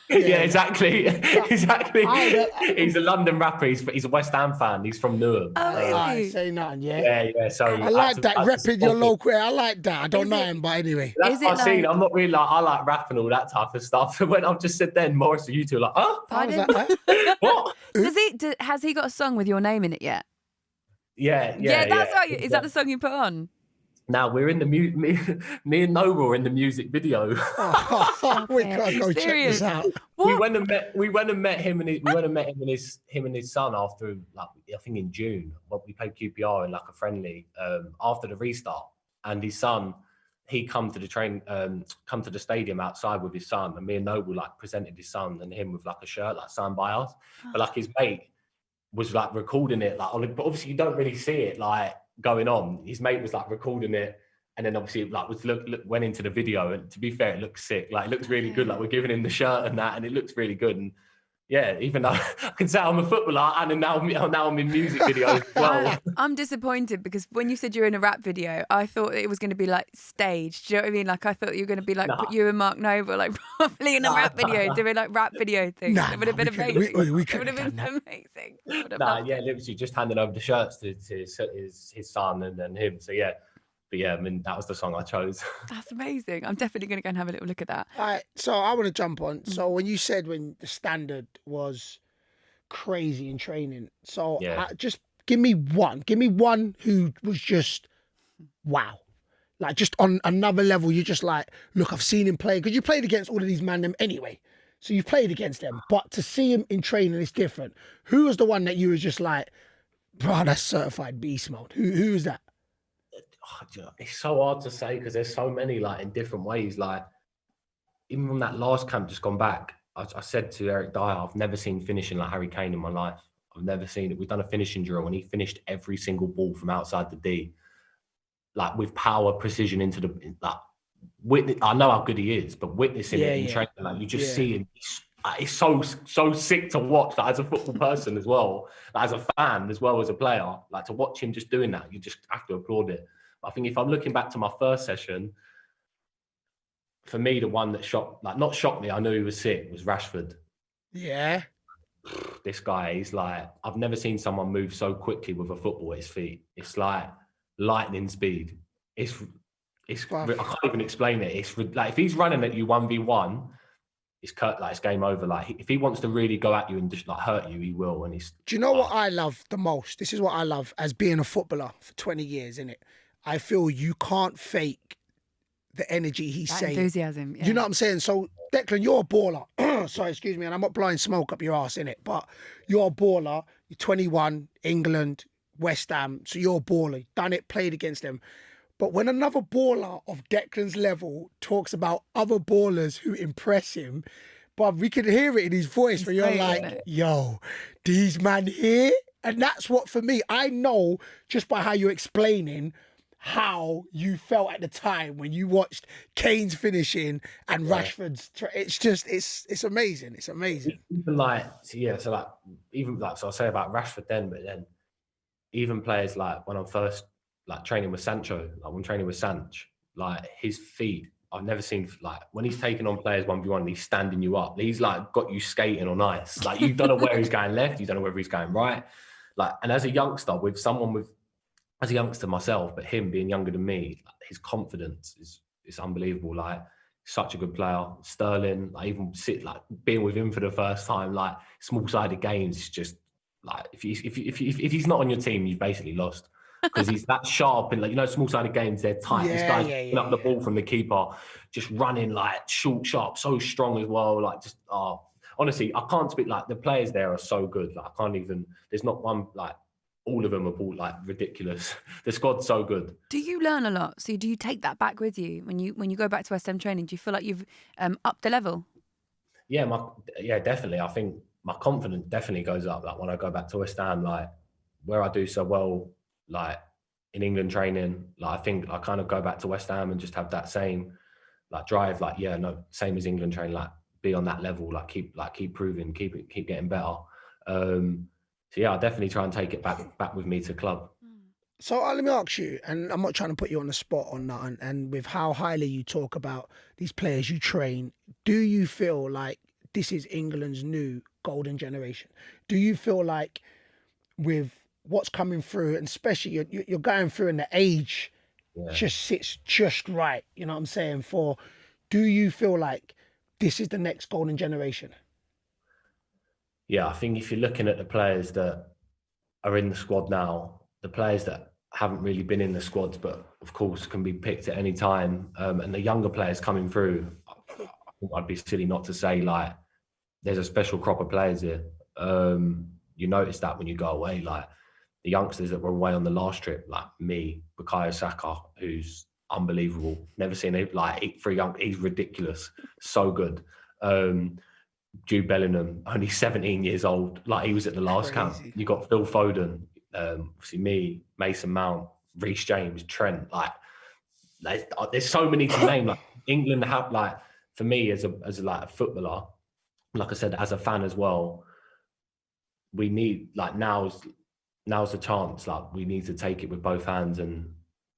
Yeah, exactly. He's a London rapper. He's a West Ham fan. He's from Newham. I say nothing, Yeah. So I like that repping your local. I like that. I don't know him, but anyway. That's what I've seen. I'm not really like, I like rap and all that type of stuff. So when I've just said then, Morrison, you two are like, huh? Pardon? What? Has he got a song with your name in it yet? Yeah. That's right. Is that the song you put on? Now we're in the me and Noble are in the music video. We gotta go check this out. What? We went and met him and his son after, like, I think in June. Well, we played QPR in like a friendly after the restart, and his son, he come to the stadium outside with his son, and me and Noble like presented his son and him with like a shirt like signed by us, but like his mate was like recording it, like but obviously you don't really see it like going on. His mate was like recording it, and then obviously like went into the video, and to be fair, it looks sick. Like it looks really good. Like we're giving him the shirt and that, and it looks really good. And yeah, even though I can say I'm a footballer, and now I'm in music videos as well. I'm disappointed because when you said you're in a rap video, I thought it was going to be like staged. Do you know what I mean? Like I thought you were going to be like put you and Mark Noble like probably in a rap video doing like rap video things. It would have been amazing. It would have been amazing. Literally just handing over the shirts to his son and then him. So yeah. But yeah, I mean, that was the song I chose. That's amazing. I'm definitely going to go and have a little look at that. All right, so I want to jump on. So when you said when the standard was crazy in training, so just give me one who was just wow. Like just on another level, you're just like, look, I've seen him play. Because you played against all of these man them anyway. So you've played against them. But to see him in training is different. Who was the one that you was just like, bro, that's certified beast mode? Who is that? It's so hard to say because there's so many like in different ways. Like even from that last camp just gone back, I said to Eric Dyer, I've never seen finishing like Harry Kane in my life. I've never seen it. We've done a finishing drill and he finished every single ball from outside the D, like with power, precision into the like. I know how good he is, but witnessing it in training, like you just see him. It's so sick to watch, like, as a football person as well, like, as a fan as well as a player. Like to watch him just doing that, you just have to applaud it. I think if I'm looking back to my first session, for me, the one that not shocked me, I knew he was sick, was Rashford. Yeah. This guy, he's like, I've never seen someone move so quickly with a football at his feet. It's like lightning speed. I can't even explain it. It's like, if he's running at you 1v1, it's game over. Like if he wants to really go at you and just like hurt you, he will. And do you know what I love the most? This is what I love as being a footballer for 20 years, innit? I feel you can't fake the energy he's saying. Enthusiasm. Yeah. Do you know what I'm saying? So, Declan, you're a baller. Sorry, excuse me, and I'm not blowing smoke up your ass, innit? But you're a baller. You're 21, England, West Ham. So you're a baller. You've done it, played against them. But when another baller of Declan's level talks about other ballers who impress him, but we can hear it in his voice where you're like, yo, these man here? And that's what, for me, I know just by how you're explaining how you felt at the time when you watched Kane's finishing and Rashford's. It's just, it's amazing. It's amazing. Even so I'll say about Rashford then, but then even players like when I'm first like training with Sancho, like when training with Sanch, like his feet, I've never seen, like when he's taking on players 1v1 and he's standing you up, he's like got you skating on ice. Like you don't know where he's going left, you don't know whether he's going right. Like, and as a youngster as a youngster myself, but him being younger than me, like, his confidence is unbelievable. Like such a good player. Sterling, like even being with him for the first time, like small-sided games, is just like if he's not on your team, you've basically lost. Because he's that sharp and, like, you know, small-sided games, they're tight. This guy's picking up the ball from the keeper, just running like short, sharp, so strong as well. Like just honestly, I can't speak. Like the players there are so good. Like I can't even. There's not one, like all of them are like ridiculous. The squad's so good. Do you learn a lot? So do you take that back with you when you go back to West Ham training? Do you feel like you've upped the level? Yeah, definitely. I think my confidence definitely goes up. Like when I go back to West Ham, like where I do so well, like in England training, like I think I kind of go back to West Ham and just have that same like drive, like same as England training, like be on that level, like keep proving, keep getting better. So yeah, I definitely try and take it back with me to club. So let me ask you, and I'm not trying to put you on the spot on that, and with how highly you talk about these players you train, do you feel like this is England's new golden generation? Do you feel like with what's coming through, and especially you're going through and the age just sits just right, you know what I'm saying? Do you feel like this is the next golden generation? Yeah, I think if you're looking at the players that are in the squad now, the players that haven't really been in the squads, but of course can be picked at any time, and the younger players coming through, I think I'd be silly not to say like there's a special crop of players here. You notice that when you go away, like the youngsters that were away on the last trip, like me, Bukayo Saka, who's unbelievable. Never seen it like for young. He's ridiculous, so good. Jude Bellingham, only 17 years old. Like he was at the last camp. You got Phil Foden, obviously me, Mason Mount, Reece James, Trent. Like there's so many to name. Like England have like for me as a footballer, like I said, as a fan as well. We need like now's the chance. Like we need to take it with both hands and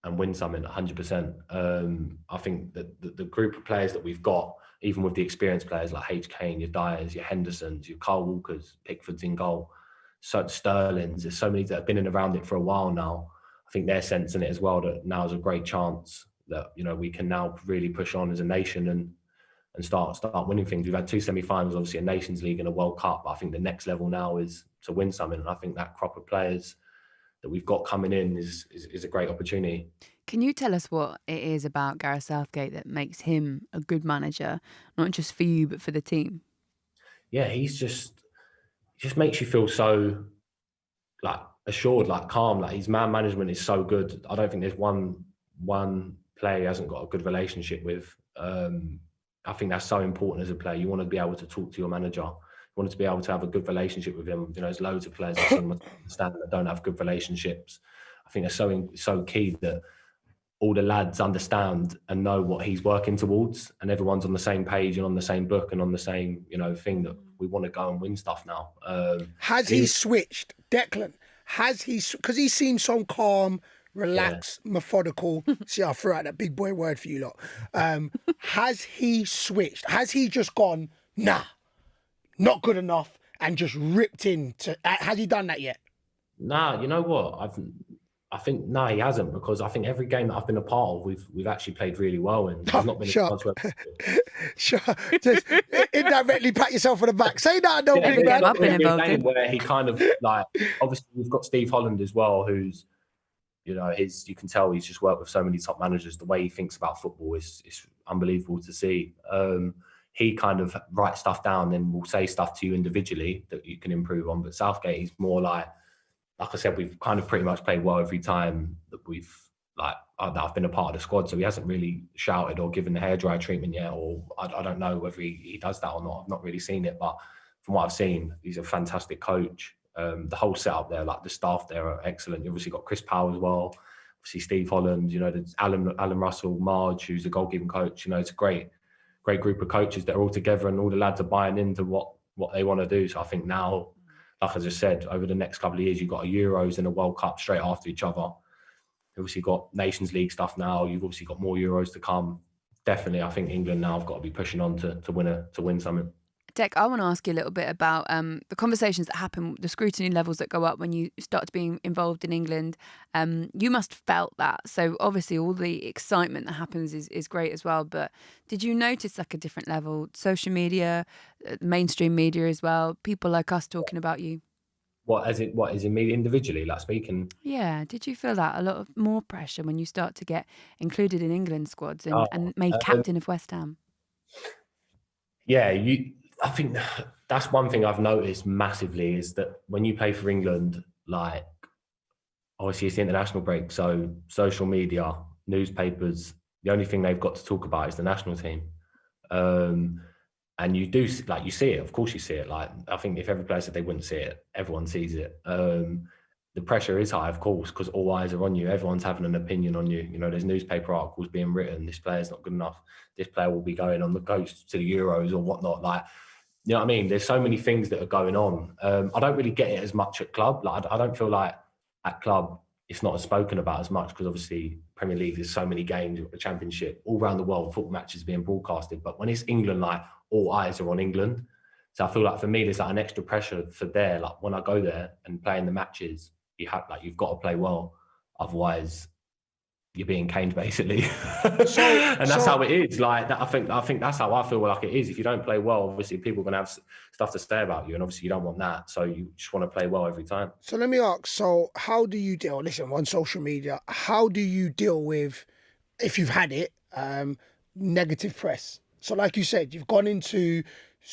win something 100%. I think that the group of players that we've got, even with the experienced players like H. Kane, your Dyers, your Hendersons, your Kyle Walkers, Pickfords in goal, so Sterling's, there's so many that have been in around it for a while now. I think they're sensing it as well, that now is a great chance that, you know, we can now really push on as a nation and start winning things. We've had 2 semi-finals, obviously a Nations League and a World Cup. I think the next level now is to win something. And I think that crop of players that we've got coming in is a great opportunity. Can you tell us what it is about Gareth Southgate that makes him a good manager, not just for you, but for the team? Yeah, he just makes you feel so like assured, like calm. Like his man management is so good. I don't think there's one player he hasn't got a good relationship with. I think that's so important as a player. You want to be able to talk to your manager. You want to be able to have a good relationship with him. You know, there's loads of players I've seen understand that don't have good relationships. I think it's so key that all the lads understand and know what he's working towards, and everyone's on the same page and on the same book and on the same, you know, thing that we want to go and win stuff now. Has he switched, Declan? Has he? Because he seems so calm, relaxed, methodical. See, I threw out that big boy word for you lot. Has he switched? Has he just gone, nah, not good enough, and just ripped into? Has he done that yet? Nah, you know what? I think no, he hasn't, because I think every game that I've been a part of, we've actually played really well, and there's not been a chance where. Sure, just indirectly pat yourself on the back. Say that, don't big man. I've been involved in. Where he kind of like, obviously we've got Steve Holland as well, who's, you know, you can tell he's just worked with so many top managers. The way he thinks about football is unbelievable to see. He kind of writes stuff down and will say stuff to you individually that you can improve on. But Southgate, he's more like I said, we've kind of pretty much played well every time that I've been a part of the squad. So he hasn't really shouted or given the hairdryer treatment yet, or I don't know whether he does that or not. I've not really seen it, but from what I've seen, he's a fantastic coach. The whole setup there, like the staff there are excellent. You've obviously got Chris Powell as well, obviously Steve Holland, you know, there's Alan Russell, Marge, who's the goalkeeping coach. You know, it's a great group of coaches that are all together, and all the lads are buying into what they want to do. So I think now, like I just said, over the next couple of years, you've got a Euros and a World Cup straight after each other. You've obviously got Nations League stuff now. You've obviously got more Euros to come. Definitely, I think England now have got to be pushing on to win something. Dec, I want to ask you a little bit about the conversations that happen, the scrutiny levels that go up when you start to be involved in England. You must have felt that. So obviously all the excitement that happens is great as well. But did you notice like a different level? Social media, mainstream media as well, people like us talking about you? What is in me individually, like speaking? Yeah. Did you feel that? A lot of more pressure when you start to get included in England squads and made captain of West Ham? Yeah, I think that's one thing I've noticed massively, is that when you play for England, like obviously it's the international break, so social media, newspapers, the only thing they've got to talk about is the national team. And you do, like, you see it, of course you see it. Like, I think if every player said they wouldn't see it, everyone sees it. The pressure is high, of course, because all eyes are on you. Everyone's having an opinion on you. You know, there's newspaper articles being written. This player's not good enough. This player will be going on the coast to the Euros or whatnot. Like, you know what I mean? There's so many things that are going on. I don't really get it as much at club. Like, I don't feel like at club it's not spoken about as much because obviously Premier League, there's so many games, the Championship, all around the world, football matches being broadcasted. But when it's England, like all eyes are on England. So I feel like for me, there's like an extra pressure for there. Like when I go there and play in the matches, you've got to play well, otherwise you're being caned basically. And that's how it is. Like that, I think that's how I feel like it is. If you don't play well, obviously people are gonna have stuff to say about you, and obviously you don't want that. So you just want to play well every time. So let me ask, so how do you deal, listen, on social media, how do you deal with, if you've had it, negative press? So like you said, you've gone into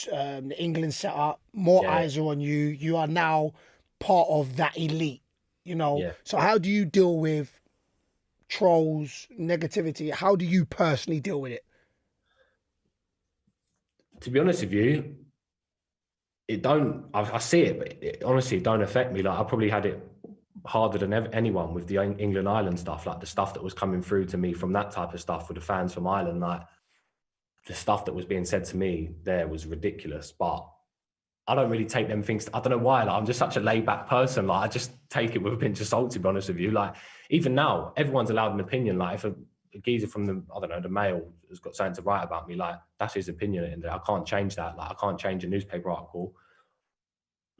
the England setup, more eyes are on you, you are now part of that elite, you know? Yeah. So how do you deal with trolls, negativity? How do you personally deal with it? To be honest with you, I see it, but honestly, it don't affect me. Like I probably had it harder than anyone with the England Ireland stuff, like the stuff that was coming through to me from that type of stuff with the fans from Ireland. Like the stuff that was being said to me there was ridiculous, but I don't really take them things. I don't know why. Like I'm just such a laid back person. Like I just take it with a pinch of salt, to be honest with you. Like even now, everyone's allowed an opinion. Like if a geezer from the Mail has got something to write about me, like that's his opinion, and I can't change that. Like I can't change a newspaper article.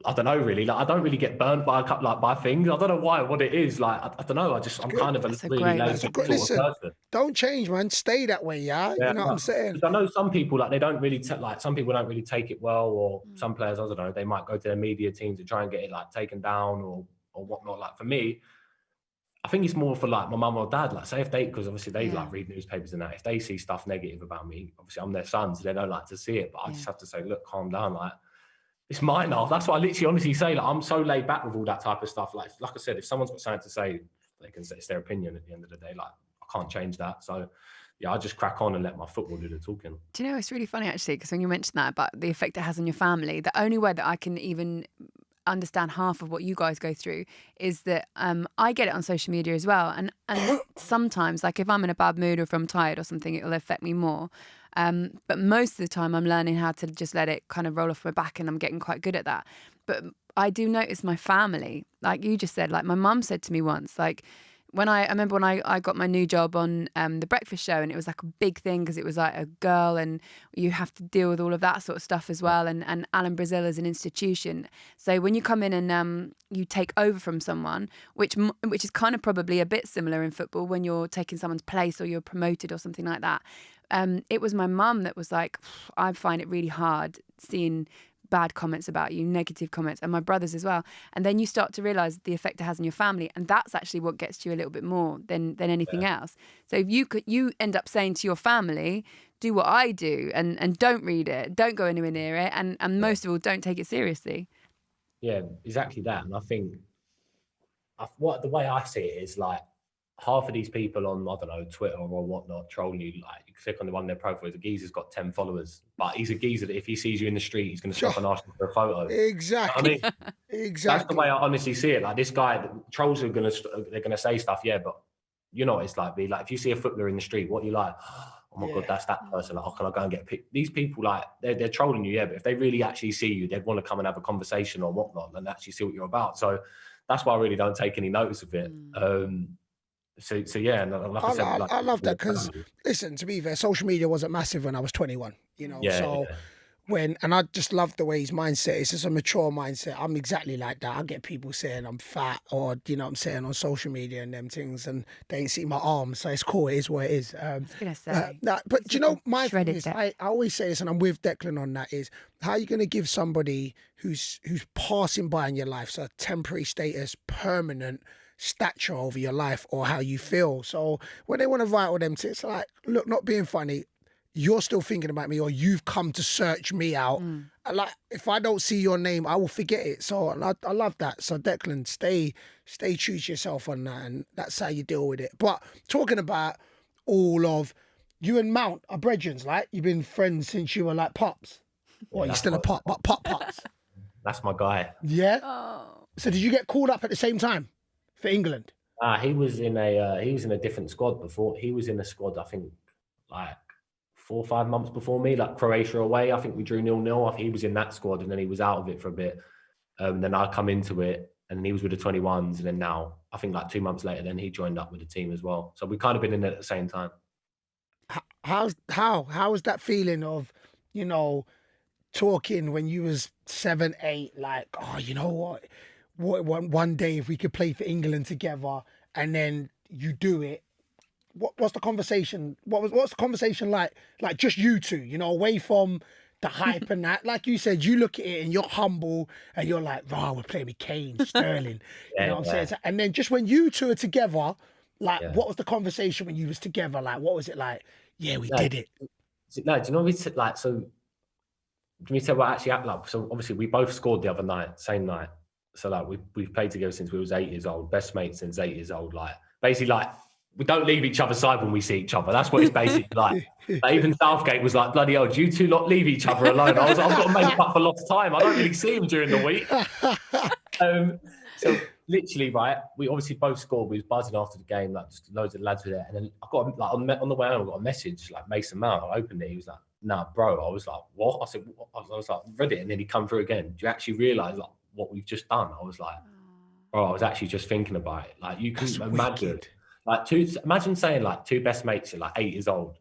I don't know really. Like I don't really get burnt by by things. I don't know what it is. Like I don't know. I'm kind of a really lazy sort of person. Don't change, man. Stay that way, yeah. You know what I'm saying? I know some people like they don't really some people don't really take it well, or some players, I don't know, they might go to their media team to try and get it like taken down or whatnot. Like for me, I think it's more for like my mum or dad. Like say if they, because obviously they like read newspapers and that. If they see stuff negative about me, obviously I'm their son, so they don't like to see it. But I just have to say, look, calm down. Like it's minor. That's why I literally honestly say, like I'm so laid back with all that type of stuff. Like I said, if someone's got something to say, they can say it's their opinion at the end of the day. Like I can't change that. So yeah, I just crack on and let my football do the talking. Do you know, it's really funny actually, because when you mentioned that about the effect it has on your family, the only way that I can even understand half of what you guys go through is that I get it on social media as well. And sometimes, like if I'm in a bad mood or if I'm tired or something, it'll affect me more. But most of the time I'm learning how to just let it kind of roll off my back, and I'm getting quite good at that. But I do notice my family, like you just said, like my mum said to me once, like I remember when I got my new job on The Breakfast Show, and it was like a big thing because it was like a girl and you have to deal with all of that sort of stuff as well. And Alan Brazil is an institution. So when you come in and you take over from someone, which is kind of probably a bit similar in football when you're taking someone's place or you're promoted or something like that. It was my mum that was like, I find it really hard seeing bad comments about you, negative comments, and my brothers as well. And then you start to realise the effect it has on your family, and that's actually what gets to you a little bit more than anything else. So if you end up saying to your family, do what I do and don't read it, don't go anywhere near it, and most of all, don't take it seriously. Yeah, exactly that. And I think the way I see it is like half of these people on, I don't know, Twitter or whatnot, trolling you, like you click on the one of their profiles, the geezer's got 10 followers, but he's a geezer that if he sees you in the street, he's going to stop and ask you for a photo. Exactly. You know what I mean? Exactly. That's the way I honestly see it. Like this guy, trolls are they're going to say stuff, yeah, but you know what it's like, if you see a footballer in the street, what you like, oh my God, that's that person. Like, oh, can I go and get a pic? These people, like, they're trolling you, yeah, but if they really actually see you, they'd want to come and have a conversation or whatnot and actually see what you're about. So that's why I really don't take any notice of it. So yeah, and like I said, I love that because, listen, to be fair, social media wasn't massive when I was 21, you know, and I just love the way his mindset is. It's a mature mindset. I'm exactly like that. I get people saying I'm fat or, you know what I'm saying, on social media and them things, and they ain't see my arms, so it's cool. It is what it is. I was going to say. But do you know, my thing is, I always say this, and I'm with Declan on that, is how are you going to give somebody who's passing by in your life, so temporary status, permanent stature over your life or how you feel? So when they want to write all them, it's like, look, not being funny, you're still thinking about me, or you've come to search me out. Like if I don't see your name, I will forget it. So I love that. So Declan, stay true to yourself on that, and that's how you deal with it. But talking about all of you and Mount are brethrens, like you've been friends since you were like pops, or you're still a pop, but pops. That's my guy. Yeah. Oh. So did you get called up at the same time for England? He was in a different squad before. He was in a squad, I think, like 4 or 5 months before me, like Croatia away. I think we drew 0-0. He was in that squad, and then he was out of it for a bit. Then I come into it, and he was with the 21s, and then now I think like 2 months later, then he joined up with the team as well. So we kind of been in it at the same time. How was that feeling of, you know, talking when you was 7, 8, like, oh, you know what, one day if we could play for England together, and then you do it. What's the conversation? What's the conversation like? Like just you two, you know, away from the hype and that. Like you said, you look at it and you're humble and you're like, "Wow, we're playing with Kane, Sterling." You know what I'm saying? And then just when you two are together, like, what was the conversation when you was together? Like, what was it like? Yeah, we did it. No, do you know what we said? Like, so we said what actually happened. Like, so obviously we both scored the other night, same night. So like we've played together since we was 8 years old, best mates since 8 years old. Like basically, like we don't leave each other's side when we see each other. That's what it's basically like. Like. Even Southgate was like, bloody hell, do you two lot leave each other alone? I was like, I've got to make up for lost time. I don't really see him during the week. So literally, right, we obviously both scored. We was buzzing after the game, like just loads of lads were there. And then I got like on the way home, I got a message, like Mason Mount. I opened it. He was like, "Nah, bro." I was like, "What?" I said, what? I was like, read it, and then he come through again. Do you actually realise like what we've just done? I was like, bro, I was actually just thinking about it. Like you can imagine, like imagine saying like two best mates, you're like 8 years old,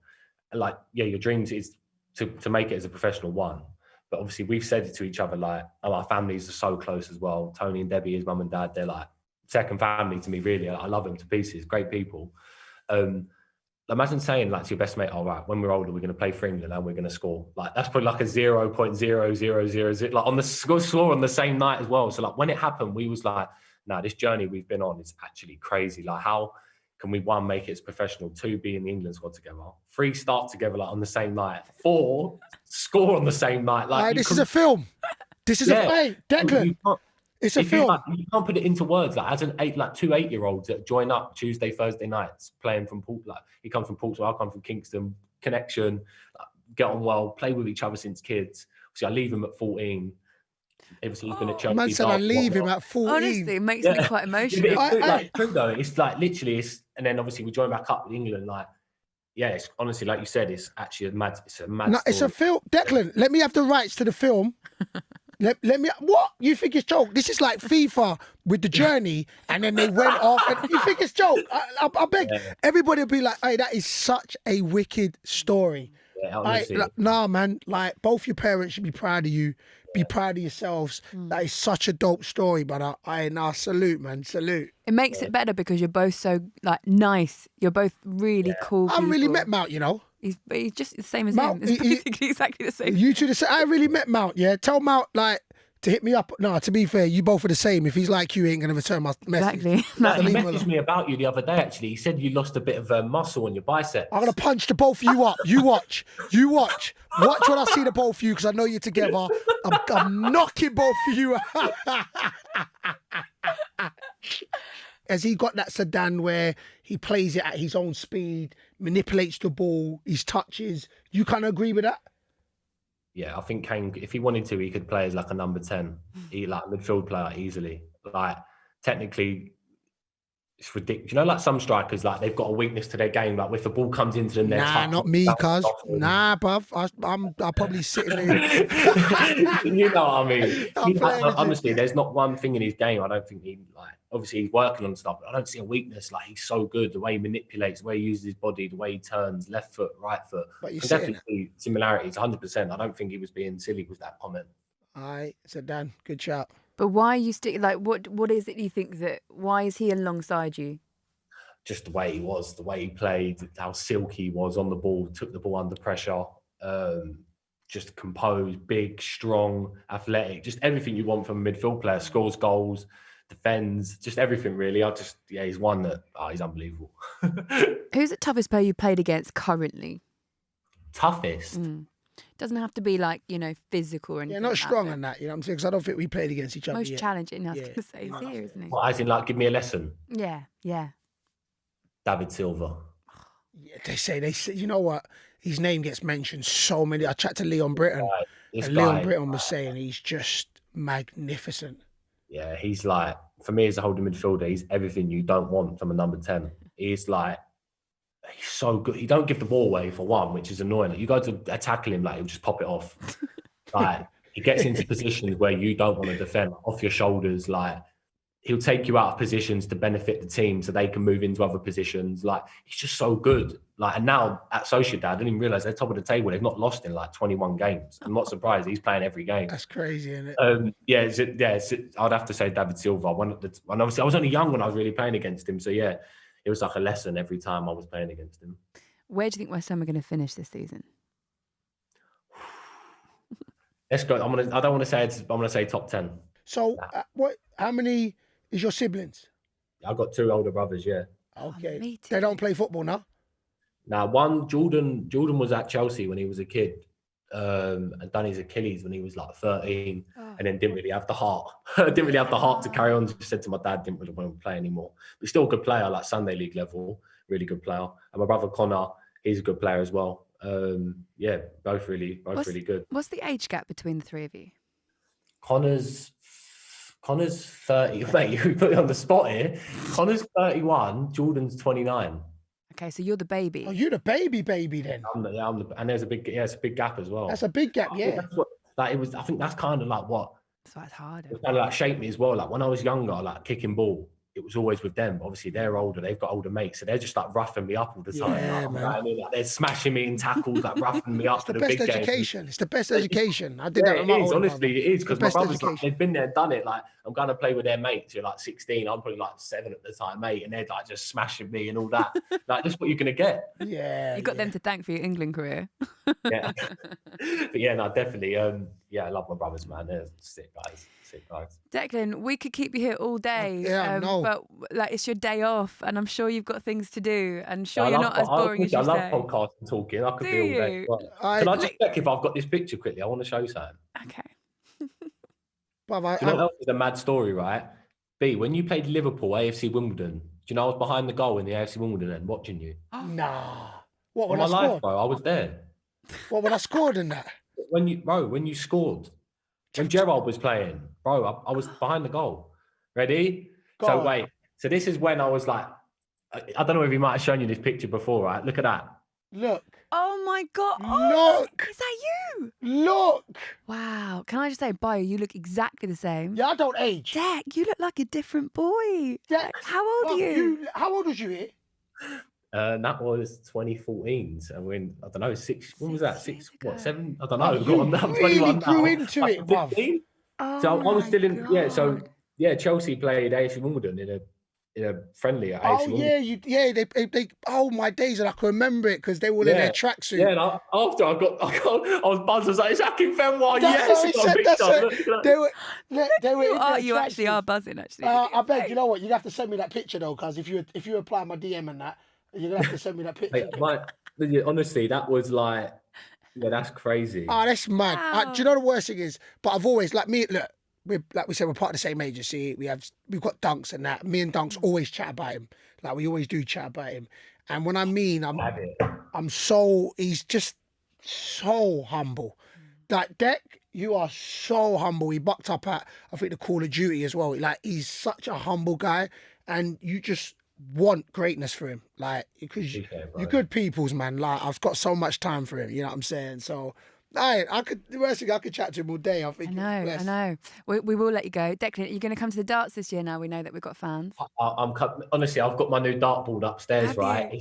and like your dreams is to make it as a professional one. But obviously we've said it to each other, like our families are so close as well. Tony and Debbie, his mum and dad, they're like second family to me, really. I love them to pieces, great people. Imagine saying like to your best mate, "All right, when we're older, we're going to play for England and we're going to score." Like that's probably like a 0.0000, like on the score on the same night as well. So like when it happened, we was like, "Nah, this journey we've been on is actually crazy. Like how can we, 1, make it as professional, 2, be in the England squad together, 3, start together like on the same night, 4, score on the same night." Like this is a film. This is a Declan. It's a film. You can't put it into words. Like as an 2 8-year-olds that join up Tuesday, Thursday nights, playing from Like he comes from Portsmouth, I come from Kingston. Connection, like, get on well, play with each other since kids. Obviously, I leave him at 14. Obviously, he's been at Chelsea. Man said I leave him at 14. Honestly, it makes me quite emotional. It's true though. It's like literally, and then obviously we join back up with England. Like, yeah, it's honestly, like you said, it's actually a mad. It's a mad. No, it's a film. Declan, let me have the rights to the film. Let me. What you think it's joke? This is like FIFA with the journey, and then they went off. And you think it's joke? I beg everybody will be like, "Hey, that is such a wicked story." Yeah, nah, man. Like both your parents should be proud of you. Be proud of yourselves. That is such a dope story, but salute, man, salute. It makes it better because you're both so like nice. You're both really cool people. I really met Mount, you know. He's just the same as Mount, him. It's basically exactly the same. You two the same. I really met Mount, yeah. Tell Mount like to hit me up. No, to be fair, you both are the same. If he's like you, he ain't gonna return my message. Exactly. He messaged me about you the other day, actually. He said you lost a bit of muscle on your biceps. I'm gonna punch the both of you up. You watch. Watch when I see the both of you, because I know you're together. I'm knocking both of you out. Has he got that sedan where he plays it at his own speed, manipulates the ball, his touches? You kind of agree with that? Yeah, I think Kane, if he wanted to, he could play as like a number 10, like midfield player easily. Like technically, it's ridiculous. You know, like some strikers, like they've got a weakness to their game. Like if the ball comes into them, nah, not me, cuz. Nah, bruv. I'll probably sit in there. You know what I mean? Honestly, there's not one thing in his game I don't think he like. Obviously, he's working on stuff, but I don't see a weakness. Like he's so good, the way he manipulates, the way he uses his body, the way he turns, left foot, right foot. But you definitely similarities, 100%. I don't think he was being silly with that comment. All right, so Dan, good shout. But why are you like? What is it you think that? Why is he alongside you? Just the way he was, the way he played, how silky he was on the ball, took the ball under pressure. Just composed, big, strong, athletic, just everything you want from a midfield player. Scores goals, defends, just everything really. He's one that he's unbelievable. Who's the toughest player you played against currently? Toughest? Doesn't have to be like, physical or anything. Yeah, not strong on that, you know what I'm saying? Because I don't think we played against each other Most challenging, I was going to say, is here, isn't he? Well, as in like, give me a lesson? Yeah. David Silva. Yeah, they say, you know what? His name gets mentioned so many. I chatted to Leon Britton, and Leon Britton was saying he's just magnificent. Yeah, he's like, for me as a holding midfielder, he's everything you don't want from a number 10. He's so good. He don't give the ball away for one, which is annoying. Like, you go to tackle him, like he'll just pop it off. Like he gets into positions where you don't want to defend, off your shoulders. Like he'll take you out of positions to benefit the team so they can move into other positions. Like, he's just so good. Like, and now at Sociedad, I didn't even realise they're top of the table. They've not lost in like 21 games. I'm not surprised. He's playing every game. That's crazy, isn't it? I'd have to say David Silva. And obviously I was only young when I was really playing against him. So yeah, it was like a lesson every time I was playing against him. Where do you think West Ham are going to finish this season? Let's go. I'm gonna say top 10. So, how many is your siblings? I've got 2 older brothers. Yeah. Okay. Me too. They don't play football now? Now, Jordan was at Chelsea when he was a kid, and done his Achilles when he was like 13, and then didn't really have the heart. Didn't really have the heart to carry on. Just said to my dad, didn't really want to play anymore. But still a good player, like Sunday League level, really good player. And my brother Connor, he's a good player as well. Both really good. What's the age gap between the three of you? Connor's 30. Mate, you put it on the spot here. Connor's 31. Jordan's 29. Okay, so you're the baby. Oh, you're the baby then. And there's a big gap as well. That's a big gap, yeah. I think that's kind of like what. That's why it's harder. It kind of like shaped me as well. Like when I was younger, like kicking ball, it was always with them. Obviously, they're older. They've got older mates, so they're just like roughing me up all the time. Yeah, like, man. I mean, like, they're smashing me in tackles, like roughing me up. It's the big best education. It's the best education. I did that with my it is. older Honestly, brother. it is because my best brothers, education. like, they've been there and done it. Like, I'm going to play with their mates who are like 16. I'm probably like 7 at the time, mate, and they're like just smashing me and all that. Like, that's what you're going to get. Yeah. You got them to thank for your England career. Yeah. But yeah, no, definitely. I love my brothers, man. They're sick guys. Declan, we could keep you here all day. I know. But like, it's your day off, and I'm sure you've got things to do, and you're not as boring as you I love say. podcasting, talking. I could Do be all day. you? Can I just check if I've got this picture quickly? I want to show you something. Okay. Brother, Do you know what else is a mad story, right? B, when you played Liverpool, AFC Wimbledon, do you know I was behind the goal in the AFC Wimbledon and watching you? nah. What, On when my I scored? life, bro, I was there. What, when I scored in that? When you scored, when Gerrard was playing, bro, I was behind the goal. Ready? So wait. So this is when I was like, I don't know if he might have shown you this picture before, right? Look at that. Look. Oh my God. Oh, Look. is that you? Look. Wow. Can I just say, Bayo, you look exactly the same. Yeah, I don't age. Dec, you look like a different boy. Dex, How old are you? How old was you here? That was 2014. So when I don't know, 6. When was that? 6 6? years ago. What? 7? I don't know. You I'm really 21 grew now. into it, bruv. 15? Oh So I was still in. my Yeah. So God. yeah, Chelsea played AFC Wimbledon in a friendly at AFC Wimbledon. They oh my days, and I can remember it because they were in their tracksuit. Yeah, and after I was buzzed. I was like, "It's Akin Fenwa, That's yes!" what he Got a said, picture. that's Look, They were in their You actually tracksuit. are buzzing, actually. I beg, you know what? You'd have to send me that picture though, because if you apply my DM and that, you're gonna have to send me that picture. honestly, that was like, yeah, that's crazy. Oh, that's mad. Wow. Do you know the worst thing is? But I've always, like me, look, like we said, we're part of the same agency. We've got Dunks and that. Me and Dunks always chat about him. Like we always do chat about him. And when he's just so humble. Like Dec, you are so humble. He bucked up at, I think, the Call of Duty as well. Like he's such a humble guy, and you just want greatness for him. Like because you're good peoples, man. Like I've got so much time for him. You know what I'm saying? So. I could chat to him all day. I think. I know. We will let you go. Declan, are you going to come to the darts this year now? We know that we've got fans. Honestly, I've got my new dartboard upstairs, Have right? you?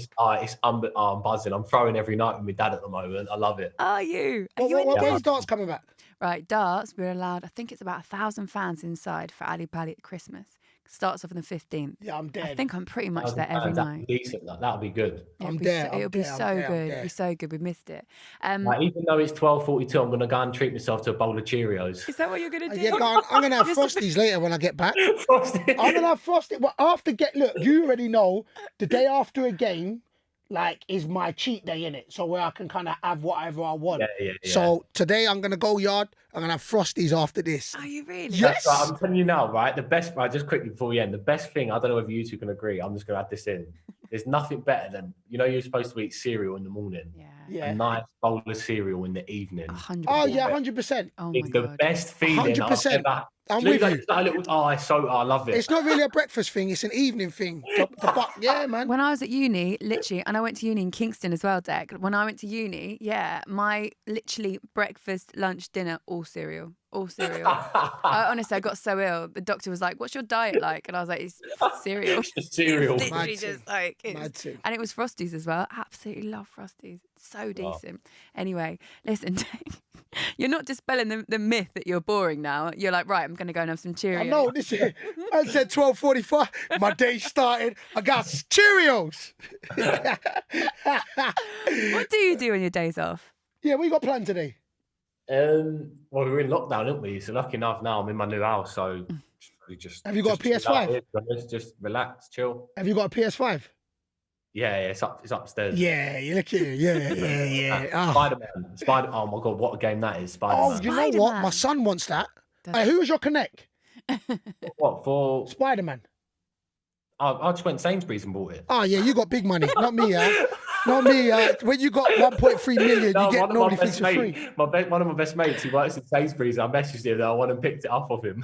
I'm buzzing. I'm throwing every night with my dad at the moment. I love it. Are you? When's darts coming back? Right, darts, we're allowed, I think it's about 1,000 fans inside for Ali Pali at Christmas. Starts off on the 15th. Yeah, I'm dead. I think I'm pretty much there every night. Decent. That'll be good. I'm there. It'll be so good. It'll be so good. We missed it. Like, even though it's 12:42, I'm going to go and treat myself to a bowl of Cheerios. Is that what you're going to do? Yeah, I'm going to have Frosties later when I get back. I'm going to have Frosties. Well, look, you already know, the day after a game, like, is my cheat day, innit? So where I can kind of have whatever I want. Yeah. So today I'm going to go yard. I'm going to have Frosties after this. Are you really? Yes. That's right, I'm telling you now, right? The best, right, just quickly before we end, the best thing, I don't know if you two can agree, I'm just going to add this in. There's nothing better than, you're supposed to eat cereal in the morning. Yeah. A nice bowl of cereal in the evening. 100%. Oh, yeah, 100%. Oh my It's the God. best feeling 100%. I'm with you. I love it. It's not really a breakfast thing. It's an evening thing. Yeah, man. When I was at uni, literally, and I went to uni in Kingston as well, Dec. When I went to uni, my literally breakfast, lunch, dinner, all cereal. all cereal. Honestly, I got so ill. The doctor was like, "What's your diet like?" And I was like, "It's cereal." Just cereal. It's literally Mad just thing. like, Mad thing. and it was Frosties as well. Absolutely love Frosties. It's so decent. Anyway, listen, you're not dispelling the myth that you're boring now. You're like, right, I'm going to go and have some Cheerios. I know this. I said 12:45. My day started. I got Cheerios. What do you do on your days off? Yeah, what you got planned today? Well, we're in lockdown, aren't we? So lucky enough now I'm in my new house, so we just. Have you got a chill out PS5? here, just relax, chill. Have you got a PS5? Yeah, it's upstairs. Yeah, you look at it. Yeah. Oh. Spider. Oh my god, what a game that is! Spider-Man. Oh, you know what? Spider-Man. My son wants that. Hey, who was your connect? What for? Spider-Man. I just went Sainsbury's and bought it. Oh, yeah, you got big money. Not me, Not me. When you got 1.3 million, you get nobody things for free. One of my best mates, he works at Sainsbury's. I messaged him that I went and picked it up off him.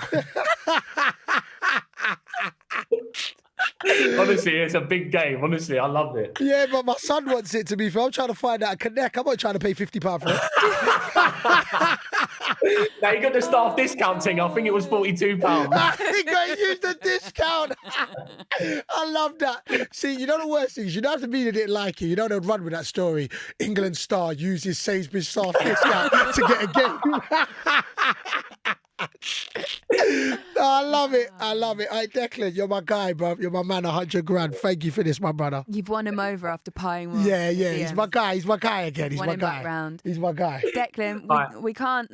Honestly, it's a big game. Honestly, I love it. Yeah, but my son wants it, to be fair. I'm trying to find out a connect. I'm not trying to pay £50 for it. Now you got the staff discounting. I think it was £42. You got to use the discount. I love that. See, you know the worst thing is you don't have to mean they didn't like it. You know they'll run with that story. England star uses Sainsbury's staff discount to get a game. No, I love it. All right, Declan, you're my guy, bro. You're my man, 100 grand. Thank you for this, my brother. You've won him over after pieing one. Yeah. He's my guy. He's my guy again. He's Won my him back guy. round. He's my guy. Declan, we can't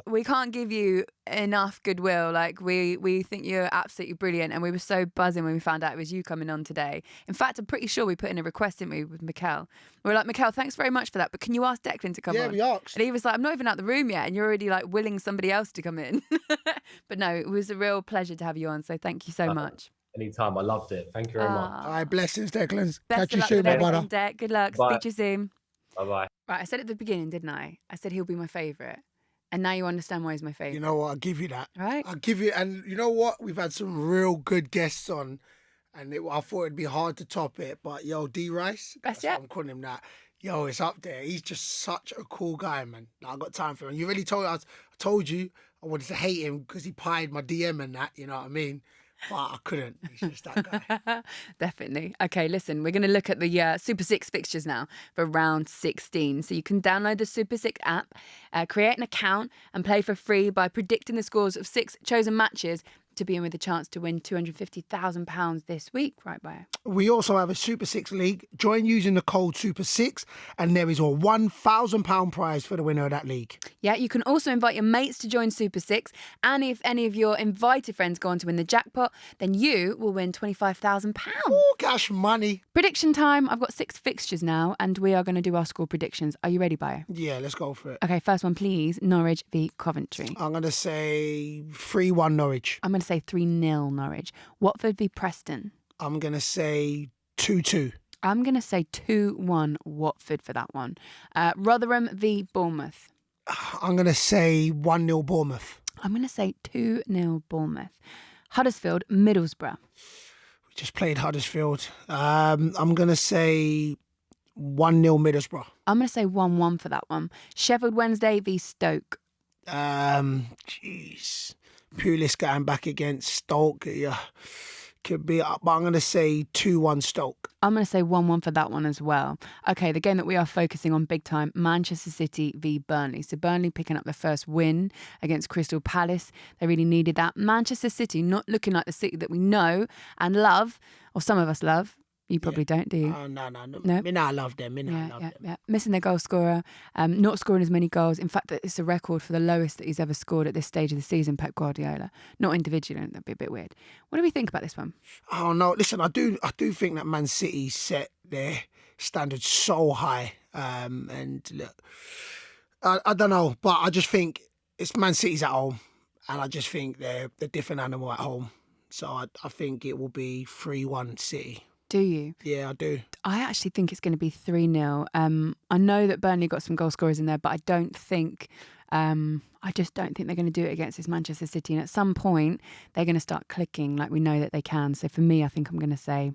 we can't give you enough goodwill. Like we think you're absolutely brilliant, and we were so buzzing when we found out it was you coming on today. In fact, I'm pretty sure we put in a request, didn't we, with Mikkel? We were like, Mikkel, thanks very much for that, but can you ask Declan to come on? Yeah, we asked. And he was like, I'm not even out the room yet, and you're already like willing somebody else to come in. But no, it was a real pleasure to have you on. So thank you so much. Anytime, I loved it. Thank you very much. All right, blessings, Declan. Best Catch of you luck soon, with my everything, brother. Deck. Good luck. Bye. Speak to you soon. Bye-bye. Right, I said at the beginning, didn't I? I said he'll be my favourite. And now you understand why he's my favourite. You know what? I'll give you that. Right? I'll give you, and you know what? We've had some real good guests on, and I thought it'd be hard to top it. But yo, D Rice, Best that's yet. what I'm calling him that. Yo, it's up there. He's just such a cool guy, man. I got time for him. You really I told you I wanted to hate him because he pied my DM and that. You know what I mean? But I couldn't. He's just that guy. Definitely. Okay, listen, we're going to look at the Super 6 fixtures now for round 16. So you can download the Super 6 app, create an account and play for free by predicting the scores of 6 chosen matches to be in with a chance to win £250,000 this week. Right, Bayo? We also have a Super 6 league. Join using the code Super 6 and there is a £1,000 prize for the winner of that league. Yeah, you can also invite your mates to join Super 6. And if any of your invited friends go on to win the jackpot, then you will win £25,000. Oh, cash money. Prediction time. I've got 6 fixtures now and we are going to do our score predictions. Are you ready, Bayo? Yeah, let's go for it. Okay, first one, please. Norwich v Coventry. I'm going to say 3-1 Norwich. I'm going to say 3-0 Norwich. Watford v Preston. I'm going to say 2-2. I'm going to say 2-1 Watford for that one. Rotherham v Bournemouth. I'm going to say 1-0 Bournemouth. I'm going to say 2-0 Bournemouth. Huddersfield, Middlesbrough. We just played Huddersfield. I'm going to say 1-0 Middlesbrough. I'm going to say 1-1 for that one. Sheffield Wednesday v Stoke. Jeez. Pulis going back against Stoke. Yeah, could be up, but I'm going to say 2-1 Stoke. I'm going to say 1-1 for that one as well. Okay, the game that we are focusing on big time, Manchester City v Burnley. So Burnley picking up their first win against Crystal Palace. They really needed that. Manchester City not looking like the City that we know and love, or some of us love. You probably don't, do you? No. No? Me not love them. Yeah. Missing their goal scorer, not scoring as many goals. In fact, it's a record for the lowest that he's ever scored at this stage of the season, Pep Guardiola. Not individually, that'd be a bit weird. What do we think about this one? Oh no, listen, I do think that Man City set their standards so high. And look, I don't know, but I just think it's Man City's at home, and I just think they're a different animal at home. So I think it will be 3-1 City. Do you? Yeah, I do. I actually think it's going to be 3-0. I know that Burnley got some goal scorers in there, but I just don't think they're going to do it against this Manchester City. And at some point, they're going to start clicking like we know that they can. So for me, I think I'm going to say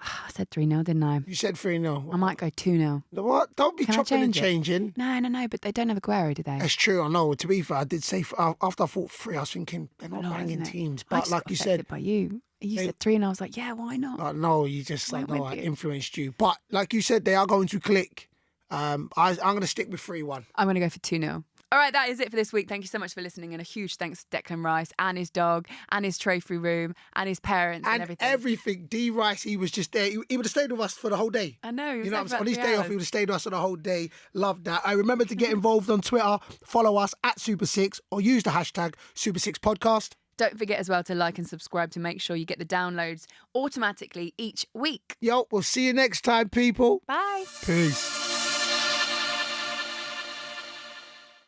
I said 3-0, didn't I? You said 3-0. I might go 2-0. What? Don't be Can I chopping and change it? changing. No, but they don't have Aguero, do they? That's true. I know. To be fair, I did say after I thought 3, I was thinking they're not banging teams. I But just like got you affected said, by you. You said 3 and I was like, yeah, why not? no, you just Went like, no, with I you. influenced you. But like you said, they are going to click. I'm going to stick with 3-1. I'm going to go for 2-0. All right, that is it for this week. Thank you so much for listening. And a huge thanks to Declan Rice and his dog and his trophy room and his parents and everything. Everything. D Rice, he was just there. He would have stayed with us for the whole day. I know. You know what I'm saying? On his day off, he would have stayed with us for the whole day. Love that. I remember to get involved on Twitter. Follow us at Super6 or use the hashtag Super6Podcast. Don't forget as well to like and subscribe to make sure you get the downloads automatically each week. Yo, we'll see you next time, people. Bye. Peace.